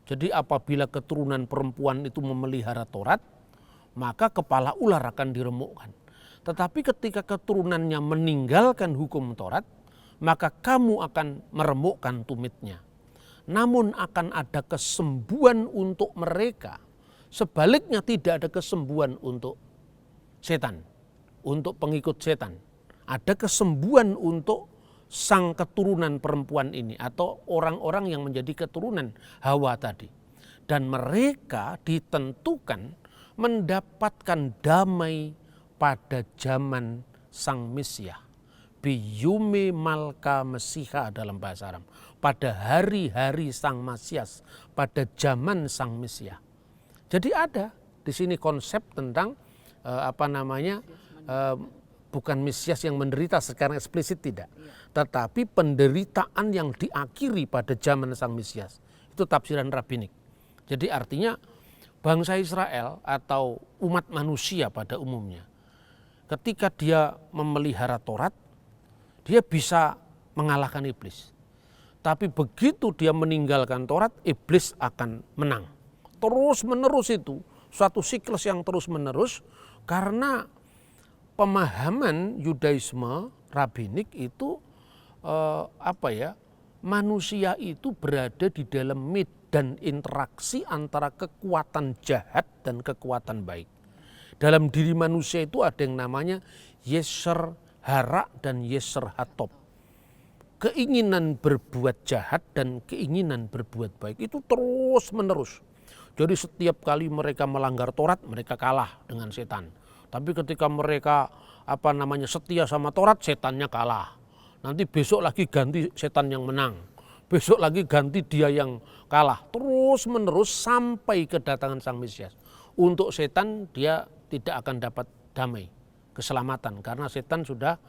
Jadi apabila keturunan perempuan itu memelihara Taurat, maka kepala ular akan diremukkan. Tetapi ketika keturunannya meninggalkan hukum Taurat, maka kamu akan meremukkan tumitnya. Namun akan ada kesembuhan untuk mereka. Sebaliknya tidak ada kesembuhan untuk setan, untuk pengikut setan. Ada kesembuhan untuk sang keturunan perempuan ini atau orang-orang yang menjadi keturunan Hawa tadi. Dan mereka ditentukan mendapatkan damai pada zaman sang Mesias. Biyumi malka Mesiha dalam bahasa Arab. Pada hari-hari sang Mesias, pada zaman sang Mesias. Jadi ada di sini konsep tentang bukan Mesias yang menderita secara eksplisit tidak. Tetapi penderitaan yang diakhiri pada zaman sang Mesias. Itu tafsiran rabbinik. Jadi artinya bangsa Israel atau umat manusia pada umumnya, ketika dia memelihara Taurat, dia bisa mengalahkan iblis. Tapi begitu dia meninggalkan Taurat, iblis akan menang. Terus menerus itu, suatu siklus yang terus menerus, karena pemahaman Yudaisme rabbinik itu manusia itu berada di dalam medan interaksi antara kekuatan jahat dan kekuatan baik. Dalam diri manusia itu ada yang namanya Yeser hara dan Yeser hatob. Keinginan berbuat jahat dan keinginan berbuat baik itu terus menerus. Jadi setiap kali mereka melanggar Taurat, mereka kalah dengan setan. Tapi ketika mereka setia sama Taurat, setannya kalah. Nanti besok lagi ganti setan yang menang. Besok lagi ganti dia yang kalah. Terus menerus sampai kedatangan sang Mesias. Untuk setan dia tidak akan dapat damai, keselamatan, karena setan sudah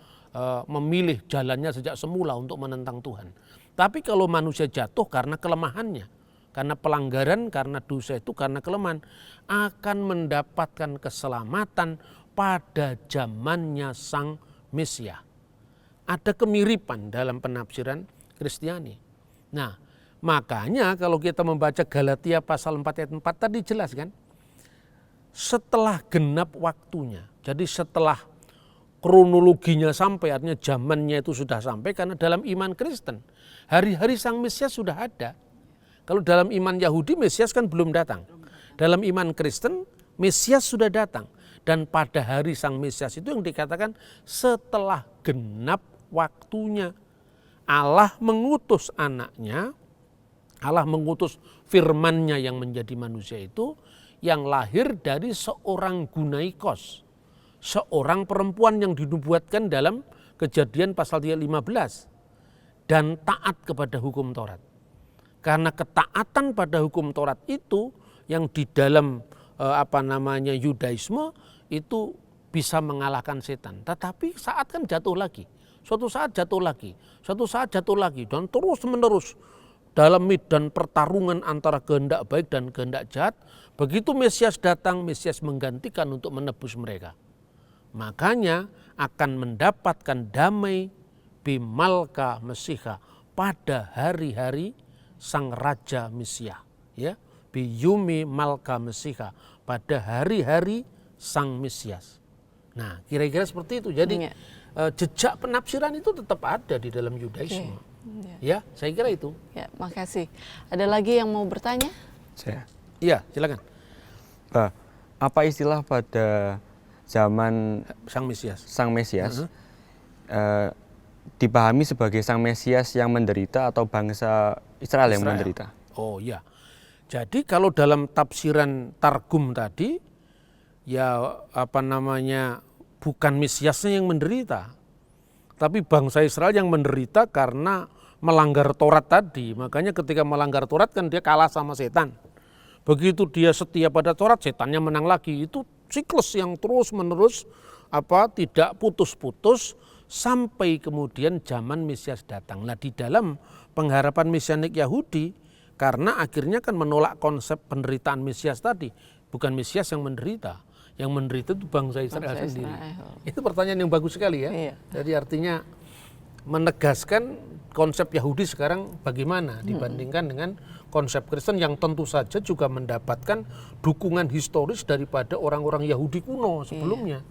memilih jalannya sejak semula untuk menentang Tuhan. Tapi kalau manusia jatuh karena kelemahannya, karena pelanggaran, karena dosa itu, karena kelemahan, akan mendapatkan keselamatan pada zamannya sang Mesias. Ada kemiripan dalam penafsiran Kristiani. Nah, makanya kalau kita membaca Galatia pasal 4 ayat 4 tadi jelas kan, setelah genap waktunya, jadi setelah kronologinya sampai, artinya zamannya itu sudah sampai, karena dalam iman Kristen hari-hari sang Mesias sudah ada. Kalau dalam iman Yahudi Mesias kan belum datang. Dalam iman Kristen Mesias sudah datang. Dan pada hari sang Mesias itu yang dikatakan setelah genap waktunya. Allah mengutus anaknya, Allah mengutus firman-Nya yang menjadi manusia itu, yang lahir dari seorang Gunaikos. Seorang perempuan yang dinubuatkan dalam Kejadian pasal 15 dan taat kepada hukum Taurat. Karena ketaatan pada hukum Taurat itu yang di dalam Yudaisme itu bisa mengalahkan setan. Tetapi saat kan jatuh lagi. Suatu saat jatuh lagi. Suatu saat jatuh lagi. Dan terus menerus dalam medan pertarungan antara kehendak baik dan kehendak jahat. Begitu Mesias datang, Mesias menggantikan untuk menebus mereka. Makanya akan mendapatkan damai bimalka Mesiha pada hari-hari sang Raja Mesias. Ya, biyumi malka Mesiha pada hari-hari sang Mesias. Nah, kira-kira seperti itu. Jadi jejak penafsiran itu tetap ada di dalam Yudaisme. Ya, saya kira itu. Ya, makasih. Ada lagi yang mau bertanya? Saya. Iya, silakan. Apa istilah pada zaman Sang Mesias dipahami sebagai Sang Mesias yang menderita atau bangsa Israel yang menderita? Oh iya. Jadi kalau dalam tafsiran Targum tadi, ya bukan Mesiasnya yang menderita, tapi bangsa Israel yang menderita karena melanggar Taurat tadi. Makanya ketika melanggar Taurat kan dia kalah sama setan. Begitu dia setia pada Taurat, setannya menang lagi. Itu siklus yang terus menerus tidak putus-putus sampai kemudian zaman Mesias datang. Nah, di dalam pengharapan mesianik Yahudi, karena akhirnya kan menolak konsep penderitaan Mesias tadi, bukan Mesias yang menderita. Yang menderita itu bangsa Israel sendiri. Itu pertanyaan yang bagus sekali ya. Iya. Jadi artinya menegaskan konsep Yahudi sekarang bagaimana dibandingkan dengan konsep Kristen yang tentu saja juga mendapatkan dukungan historis daripada orang-orang Yahudi kuno sebelumnya.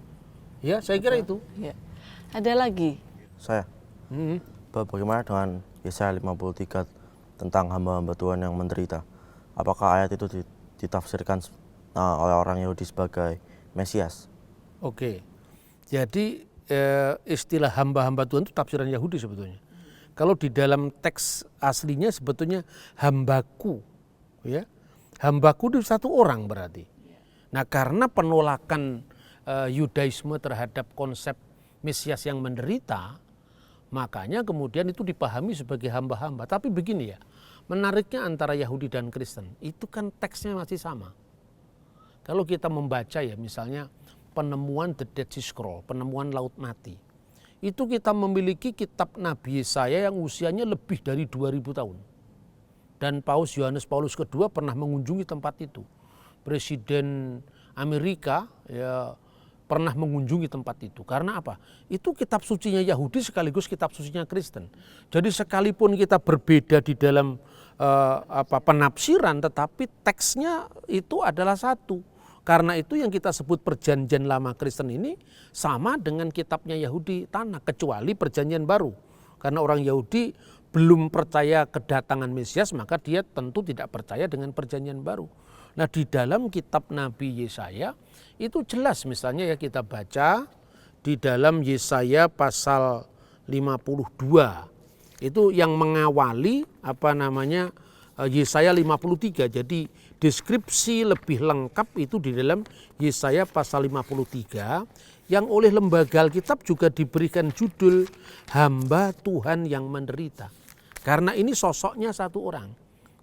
Ya, saya kira itu. Ya. Ada lagi? Saya, bagaimana dengan Yesaya 53 tentang hamba-hamba Tuhan yang menderita? Apakah ayat itu ditafsirkan oleh orang Yahudi sebagai Mesias? Oke, jadi istilah hamba-hamba Tuhan itu tafsiran Yahudi sebetulnya. Kalau di dalam teks aslinya sebetulnya hambaku, ya, hambaku itu satu orang berarti. Nah, karena penolakan Yudaisme terhadap konsep Mesias yang menderita, makanya kemudian itu dipahami sebagai hamba-hamba. Tapi begini ya, menariknya antara Yahudi dan Kristen, itu kan teksnya masih sama. Kalau kita membaca ya misalnya penemuan The Dead Sea Scroll, penemuan Laut Mati, itu kita memiliki kitab Nabi Yesaya yang usianya lebih dari 2000 tahun. Dan Paus Yohanes Paulus II pernah mengunjungi tempat itu. Presiden Amerika ya pernah mengunjungi tempat itu. Karena apa? Itu kitab sucinya Yahudi sekaligus kitab sucinya Kristen. Jadi sekalipun kita berbeda di dalam penafsiran, tetapi teksnya itu adalah satu. Karena itu yang kita sebut perjanjian lama Kristen ini sama dengan kitabnya Yahudi tanah, kecuali perjanjian baru. Karena orang Yahudi belum percaya kedatangan Mesias, maka dia tentu tidak percaya dengan perjanjian baru. Nah, di dalam kitab Nabi Yesaya itu jelas, misalnya ya kita baca di dalam Yesaya pasal 52. Itu yang mengawali Yesaya 53. Jadi deskripsi lebih lengkap itu di dalam Yesaya pasal 53 yang oleh lembaga Alkitab juga diberikan judul hamba Tuhan yang menderita. Karena ini sosoknya satu orang.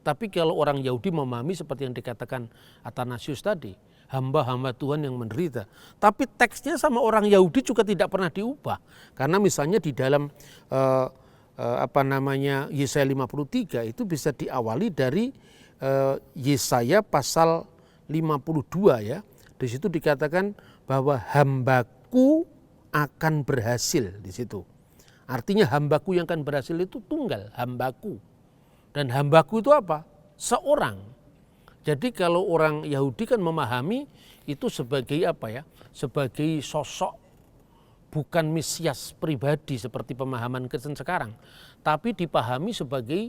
Tapi kalau orang Yahudi memahami seperti yang dikatakan Athanasius tadi, hamba-hamba Tuhan yang menderita. Tapi teksnya sama orang Yahudi juga tidak pernah diubah. Karena misalnya di dalam Yesaya 53 itu bisa diawali dari Yesaya pasal 52 ya. Di situ dikatakan bahwa hambaku akan berhasil di situ. Artinya hambaku yang akan berhasil itu tunggal, hambaku. Dan hambaku itu apa? Seorang. Jadi kalau orang Yahudi kan memahami itu sebagai apa ya? Sebagai sosok, bukan Mesias pribadi seperti pemahaman Kristen sekarang. Tapi dipahami sebagai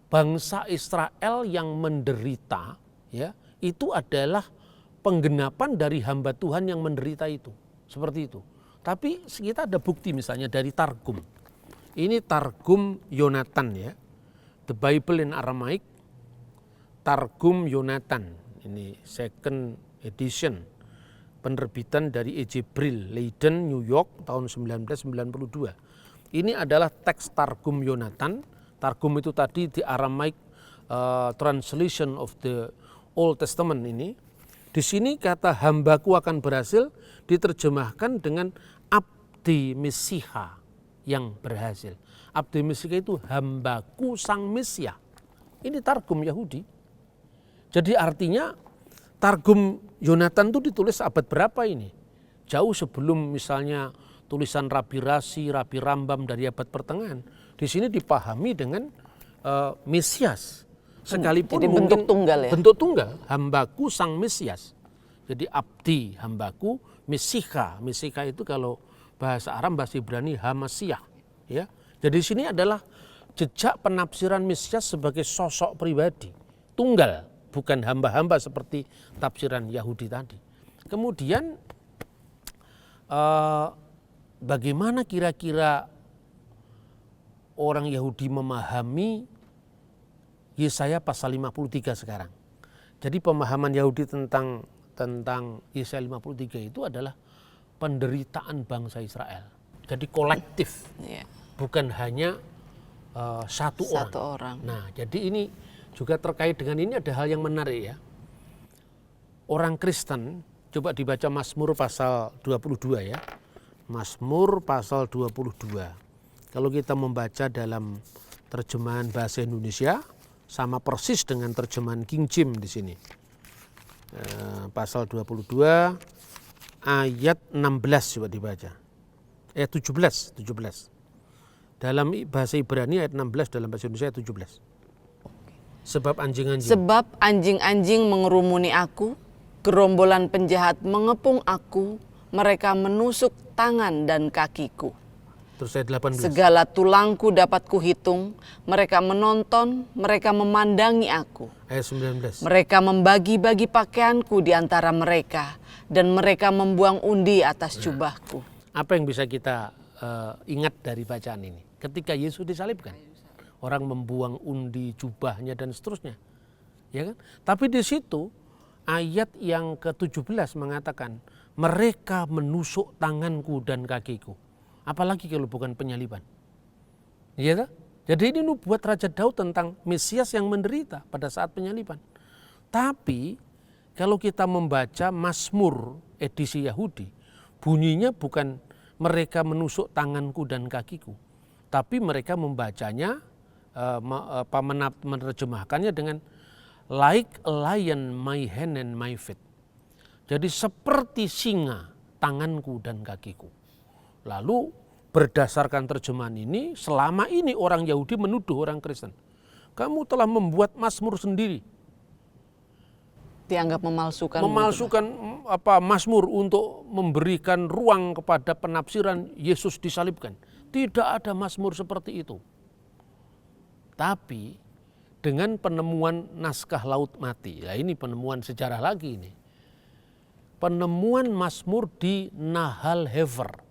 bangsa Israel yang menderita, ya, itu adalah penggenapan dari hamba Tuhan yang menderita itu. Seperti itu. Tapi kita ada bukti misalnya dari Targum. Ini Targum Yonatan ya. The Bible in Aramaic, Targum Yonatan. Ini second edition. Penerbitan dari E.J. Brill, Leiden, New York tahun 1992. Ini adalah teks Targum Yonatan. Targum itu tadi di Aramaic translation of the Old Testament ini. Di sini kata hambaku akan berhasil diterjemahkan dengan abdi Mesiha yang berhasil. Abdi Mesiha itu hambaku sang Mesia. Ini Targum Yahudi. Jadi artinya Targum Yonatan itu ditulis abad berapa ini? Jauh sebelum misalnya tulisan Rabi Rasi, Rabi Rambam dari abad pertengahan. Di sini dipahami dengan Mesias. Sekalipun jadi bentuk tunggal ya? Bentuk tunggal, hambaku sang Mesias. Jadi abdi hambaku, Mesiha. Mesiha itu kalau bahasa Aram, bahasa Ibrani Hamasiah. Ya. Jadi di sini adalah jejak penafsiran Mesias sebagai sosok pribadi. Tunggal, bukan hamba-hamba seperti tafsiran Yahudi tadi. Kemudian bagaimana kira-kira orang Yahudi memahami Yesaya pasal 53 sekarang? Jadi pemahaman Yahudi tentang Yesaya 53 itu adalah penderitaan bangsa Israel. Jadi kolektif, bukan hanya satu orang. Nah, jadi ini juga terkait dengan ini ada hal yang menarik ya. Orang Kristen, coba dibaca Mazmur pasal 22 ya. Mazmur pasal 22. Kalau kita membaca dalam terjemahan bahasa Indonesia, sama persis dengan terjemahan King James di sini. Pasal 22 ayat 16 coba dibaca. Ayat 17. Dalam bahasa Ibrani ayat 16, dalam bahasa Indonesia ayat 17. Sebab anjing-anjing mengerumuni aku, gerombolan penjahat mengepung aku, mereka menusuk tangan dan kakiku. Terus ayat 18. Segala tulangku dapat kuhitung, mereka menonton, mereka memandangi aku. Ayat 19. Mereka membagi-bagi pakaianku di antara mereka, dan mereka membuang undi atas jubahku. Apa yang bisa kita ingat dari bacaan ini? Ketika Yesus disalibkan, orang membuang undi jubahnya dan seterusnya, ya kan? Tapi di situ ayat yang ke-17 mengatakan, mereka menusuk tanganku dan kakiku. Apalagi kalau bukan penyaliban. Ya kan? Jadi ini nubuat Raja Daud tentang Mesias yang menderita pada saat penyaliban. Tapi kalau kita membaca Mazmur edisi Yahudi, bunyinya bukan mereka menusuk tanganku dan kakiku, tapi mereka membacanya, menerjemahkannya dengan like a lion my hand and my feet. Jadi seperti singa tanganku dan kakiku. Lalu berdasarkan terjemahan ini, selama ini orang Yahudi menuduh orang Kristen, kamu telah membuat Mazmur sendiri. Dianggap memalsukan. Memalsukan Mazmur untuk memberikan ruang kepada penafsiran Yesus disalibkan. Tidak ada Mazmur seperti itu. Tapi dengan penemuan naskah Laut Mati, ya ini penemuan sejarah lagi ini. Penemuan Mazmur di Nahal Hefer.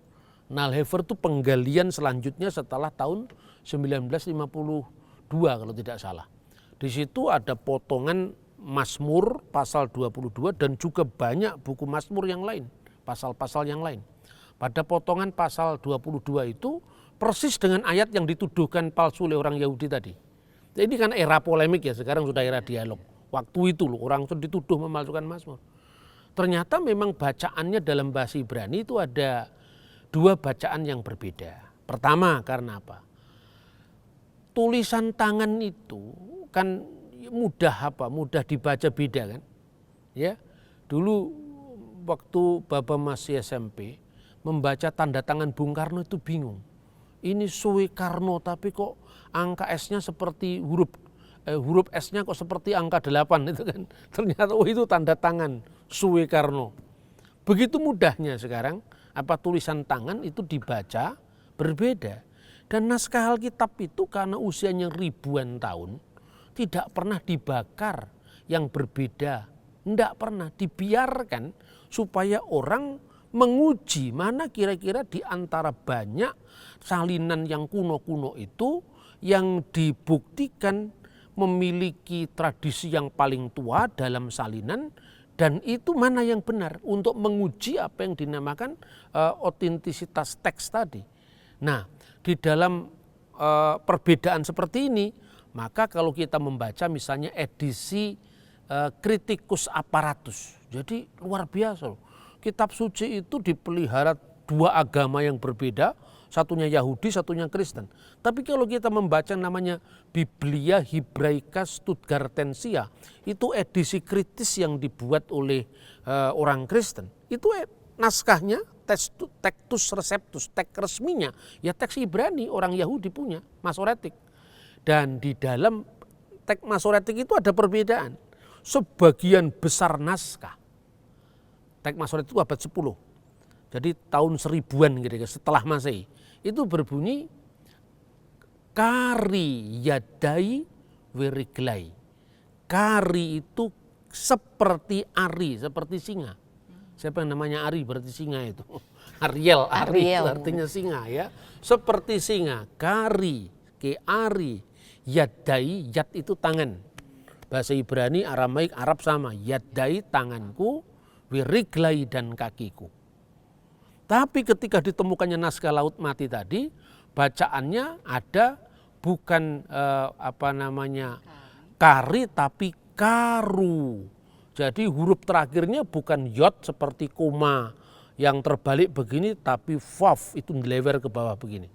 Nahal Hefer itu penggalian selanjutnya setelah tahun 1952 kalau tidak salah. Di situ ada potongan Mazmur pasal 22 dan juga banyak buku Mazmur yang lain, pasal-pasal yang lain. Pada potongan pasal 22 itu persis dengan ayat yang dituduhkan palsu oleh orang Yahudi tadi. Ini kan era polemik ya, sekarang sudah era dialog. Waktu itu loh orang itu dituduh memalsukan Mazmur. Ternyata memang bacaannya dalam bahasa Ibrani itu ada dua bacaan yang berbeda. Pertama karena apa? Tulisan tangan itu kan mudah dibaca beda kan? Ya. Dulu waktu Bapak masih SMP membaca tanda tangan Bung Karno itu bingung. Ini Suekarno tapi kok angka S-nya seperti huruf S-nya kok seperti angka 8 itu kan. Ternyata itu tanda tangan Suekarno. Begitu mudahnya sekarang tulisan tangan itu dibaca berbeda. Dan naskah Alkitab itu karena usianya ribuan tahun tidak pernah dibakar yang berbeda. Tidak pernah dibiarkan supaya orang menguji mana kira-kira di antara banyak salinan yang kuno-kuno itu yang dibuktikan memiliki tradisi yang paling tua dalam salinan dan itu mana yang benar untuk menguji apa yang dinamakan otentisitas teks tadi. Nah, di dalam perbedaan seperti ini, maka kalau kita membaca misalnya edisi Kritikus Apparatus, jadi luar biasa loh. Kitab suci itu dipelihara dua agama yang berbeda, satunya Yahudi, satunya Kristen. Tapi kalau kita membaca namanya Biblia Hebraica Stuttgartensia, itu edisi kritis yang dibuat oleh orang Kristen. Itu naskahnya, Textus Receptus, teks resminya, ya teks Ibrani orang Yahudi punya, Masoretik. Dan di dalam teks Masoretik itu ada perbedaan. Sebagian besar naskah, teks Masoretik itu abad 10. Jadi tahun 1000-an gitu, setelah Masehi. Itu berbunyi Kari Yadai Weriglai. Kari itu seperti ari, seperti singa. Siapa yang namanya Ari berarti singa itu? Ariel itu artinya singa ya. Seperti singa, kari, ari, yadai, yad itu tangan. Bahasa Ibrani, Aramaik, Arab sama. Yadai tanganku, wiriglai dan kakiku. Tapi ketika ditemukannya naskah Laut Mati tadi, bacaannya ada bukan kari tapi karu. Jadi huruf terakhirnya bukan yod seperti koma yang terbalik begini, tapi vav itu ngelewer ke bawah begini.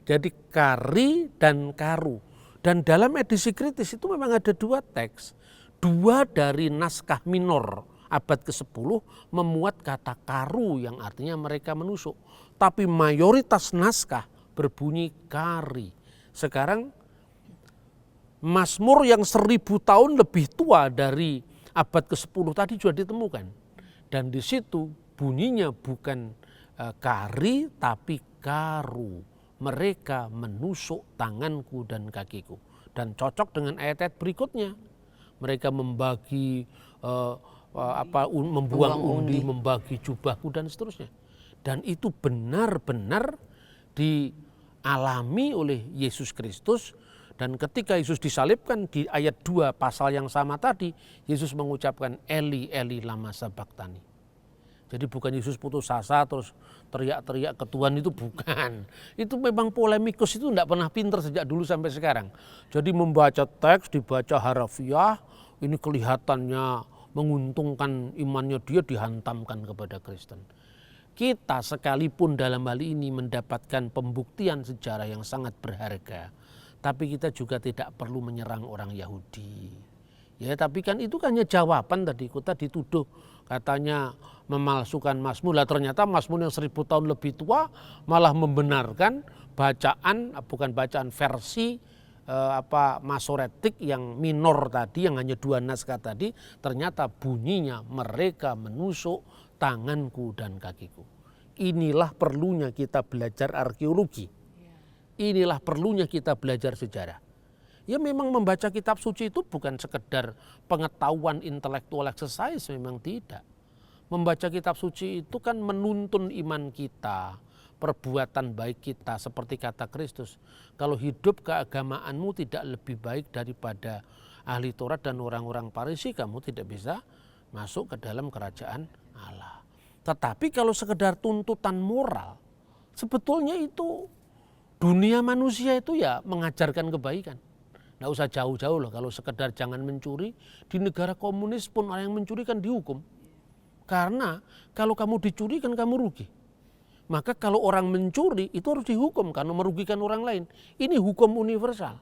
Jadi kari dan karu. Dan dalam edisi kritis itu memang ada dua teks. Dua dari naskah minor abad ke-10 memuat kata karu yang artinya mereka menusuk. Tapi mayoritas naskah berbunyi kari. Sekarang Mazmur yang 1000 tahun lebih tua dari abad ke-10 tadi juga ditemukan. Dan di situ bunyinya bukan kari tapi karu. Mereka menusuk tanganku dan kakiku. Dan cocok dengan ayat-ayat berikutnya. Mereka membagi membuang undi, membagi jubahku dan seterusnya. Dan itu benar-benar dialami oleh Yesus Kristus. Dan ketika Yesus disalibkan di ayat 2 pasal yang sama tadi, Yesus mengucapkan Eli Eli lama sabachthani. Jadi bukan Yesus putus asa terus teriak-teriak ke Tuhan, itu bukan. Itu memang polemikus, itu tidak pernah pinter sejak dulu sampai sekarang. Jadi membaca teks, dibaca harafiah, ini kelihatannya menguntungkan imannya, dia dihantamkan kepada Kristen. Kita sekalipun dalam hal ini mendapatkan pembuktian sejarah yang sangat berharga, tapi kita juga tidak perlu menyerang orang Yahudi. Ya, tapi kan itu hanya jawaban tadi. Kita dituduh katanya memalsukan Mazmur. Lah ternyata Mazmur yang 1000 tahun lebih tua malah membenarkan bacaan, bukan bacaan versi masoretik yang minor tadi, yang hanya 2 naskah tadi, ternyata bunyinya mereka menusuk tanganku dan kakiku. Inilah perlunya kita belajar arkeologi. Inilah perlunya kita belajar sejarah. Ya memang membaca kitab suci itu bukan sekedar pengetahuan intelektual exercise, memang tidak. Membaca kitab suci itu kan menuntun iman kita, perbuatan baik kita, seperti kata Kristus. Kalau hidup keagamaanmu tidak lebih baik daripada ahli Taurat dan orang-orang Farisi, kamu tidak bisa masuk ke dalam kerajaan Allah. Tetapi kalau sekedar tuntutan moral, sebetulnya itu dunia manusia itu ya mengajarkan kebaikan. Nggak usah jauh-jauh loh, kalau sekedar jangan mencuri, di negara komunis pun orang yang mencuri kan dihukum. Karena kalau kamu dicuri kan kamu rugi. Maka kalau orang mencuri itu harus dihukum karena merugikan orang lain. Ini hukum universal.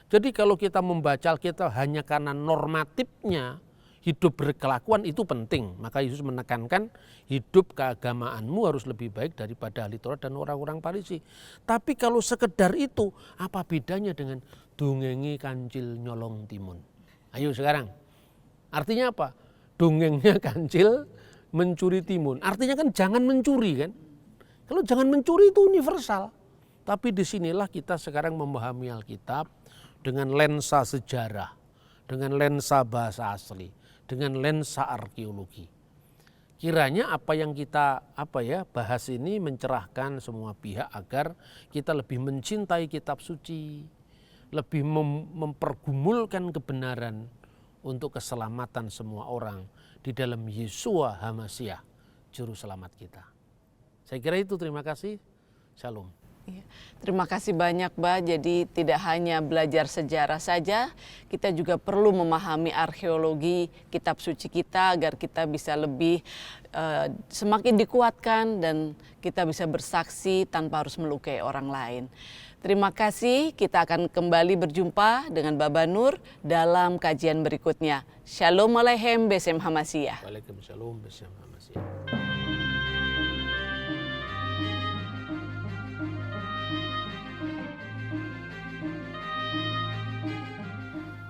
Jadi kalau kita membaca Alkitab hanya karena normatifnya, hidup berkelakuan itu penting. Maka Yesus menekankan hidup keagamaanmu harus lebih baik daripada ahli Taurat dan orang-orang Farisi. Tapi kalau sekedar itu, apa bedanya dengan dongengi kancil nyolong timun? Ayo sekarang. Artinya apa? Dongengnya kancil mencuri timun. Artinya kan jangan mencuri kan? Kalau jangan mencuri itu universal. Tapi disinilah kita sekarang memahami Alkitab dengan lensa sejarah, dengan lensa bahasa asli, dengan lensa arkeologi. Kiranya apa yang kita bahas ini mencerahkan semua pihak agar kita lebih mencintai kitab suci, lebih mempergumulkan kebenaran untuk keselamatan semua orang di dalam Yeshua HaMasyiah, juru selamat kita. Saya kira itu, terima kasih. Shalom. Terima kasih banyak, Mbak. Jadi tidak hanya belajar sejarah saja, kita juga perlu memahami arkeologi kitab suci kita agar kita bisa lebih semakin dikuatkan dan kita bisa bersaksi tanpa harus melukai orang lain. Terima kasih, kita akan kembali berjumpa dengan Baba Nur dalam kajian berikutnya. Shalom Aleichem Besem Hamasyiah. Waalaikumsalam Besem Hamasyiah.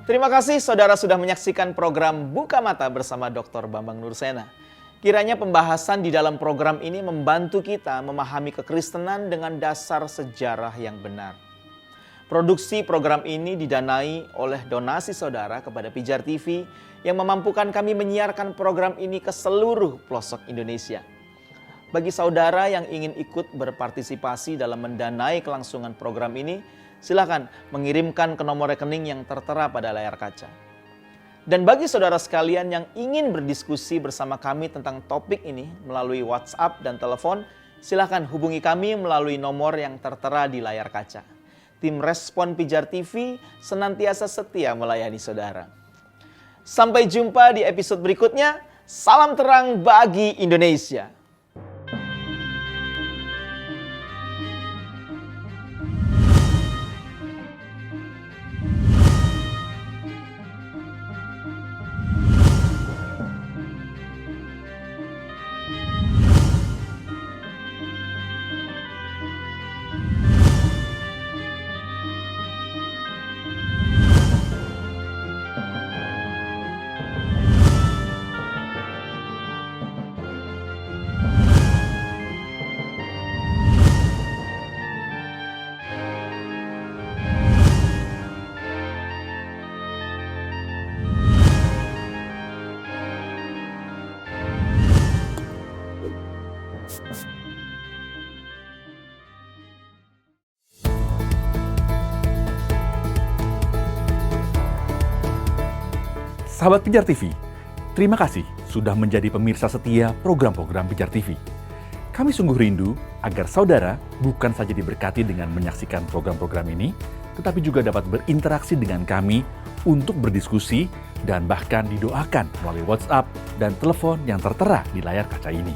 Terima kasih saudara sudah menyaksikan program Buka Mata bersama Dr. Bambang Nursena. Kiranya pembahasan di dalam program ini membantu kita memahami kekristenan dengan dasar sejarah yang benar. Produksi program ini didanai oleh donasi saudara kepada Pijar TV yang memampukan kami menyiarkan program ini ke seluruh pelosok Indonesia. Bagi saudara yang ingin ikut berpartisipasi dalam mendanai kelangsungan program ini, silakan mengirimkan ke nomor rekening yang tertera pada layar kaca. Dan bagi saudara sekalian yang ingin berdiskusi bersama kami tentang topik ini melalui WhatsApp dan telepon, silakan hubungi kami melalui nomor yang tertera di layar kaca. Tim Respon Pijar TV senantiasa setia melayani saudara. Sampai jumpa di episode berikutnya. Salam terang bagi Indonesia. Sahabat Pijar TV, terima kasih sudah menjadi pemirsa setia program-program Pijar TV. Kami sungguh rindu agar saudara bukan saja diberkati dengan menyaksikan program-program ini, tetapi juga dapat berinteraksi dengan kami untuk berdiskusi dan bahkan didoakan melalui WhatsApp dan telepon yang tertera di layar kaca ini.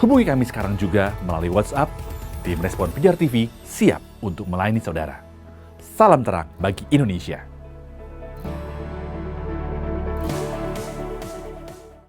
Hubungi kami sekarang juga melalui WhatsApp. Tim Respon Pijar TV siap untuk melayani saudara. Salam terang bagi Indonesia.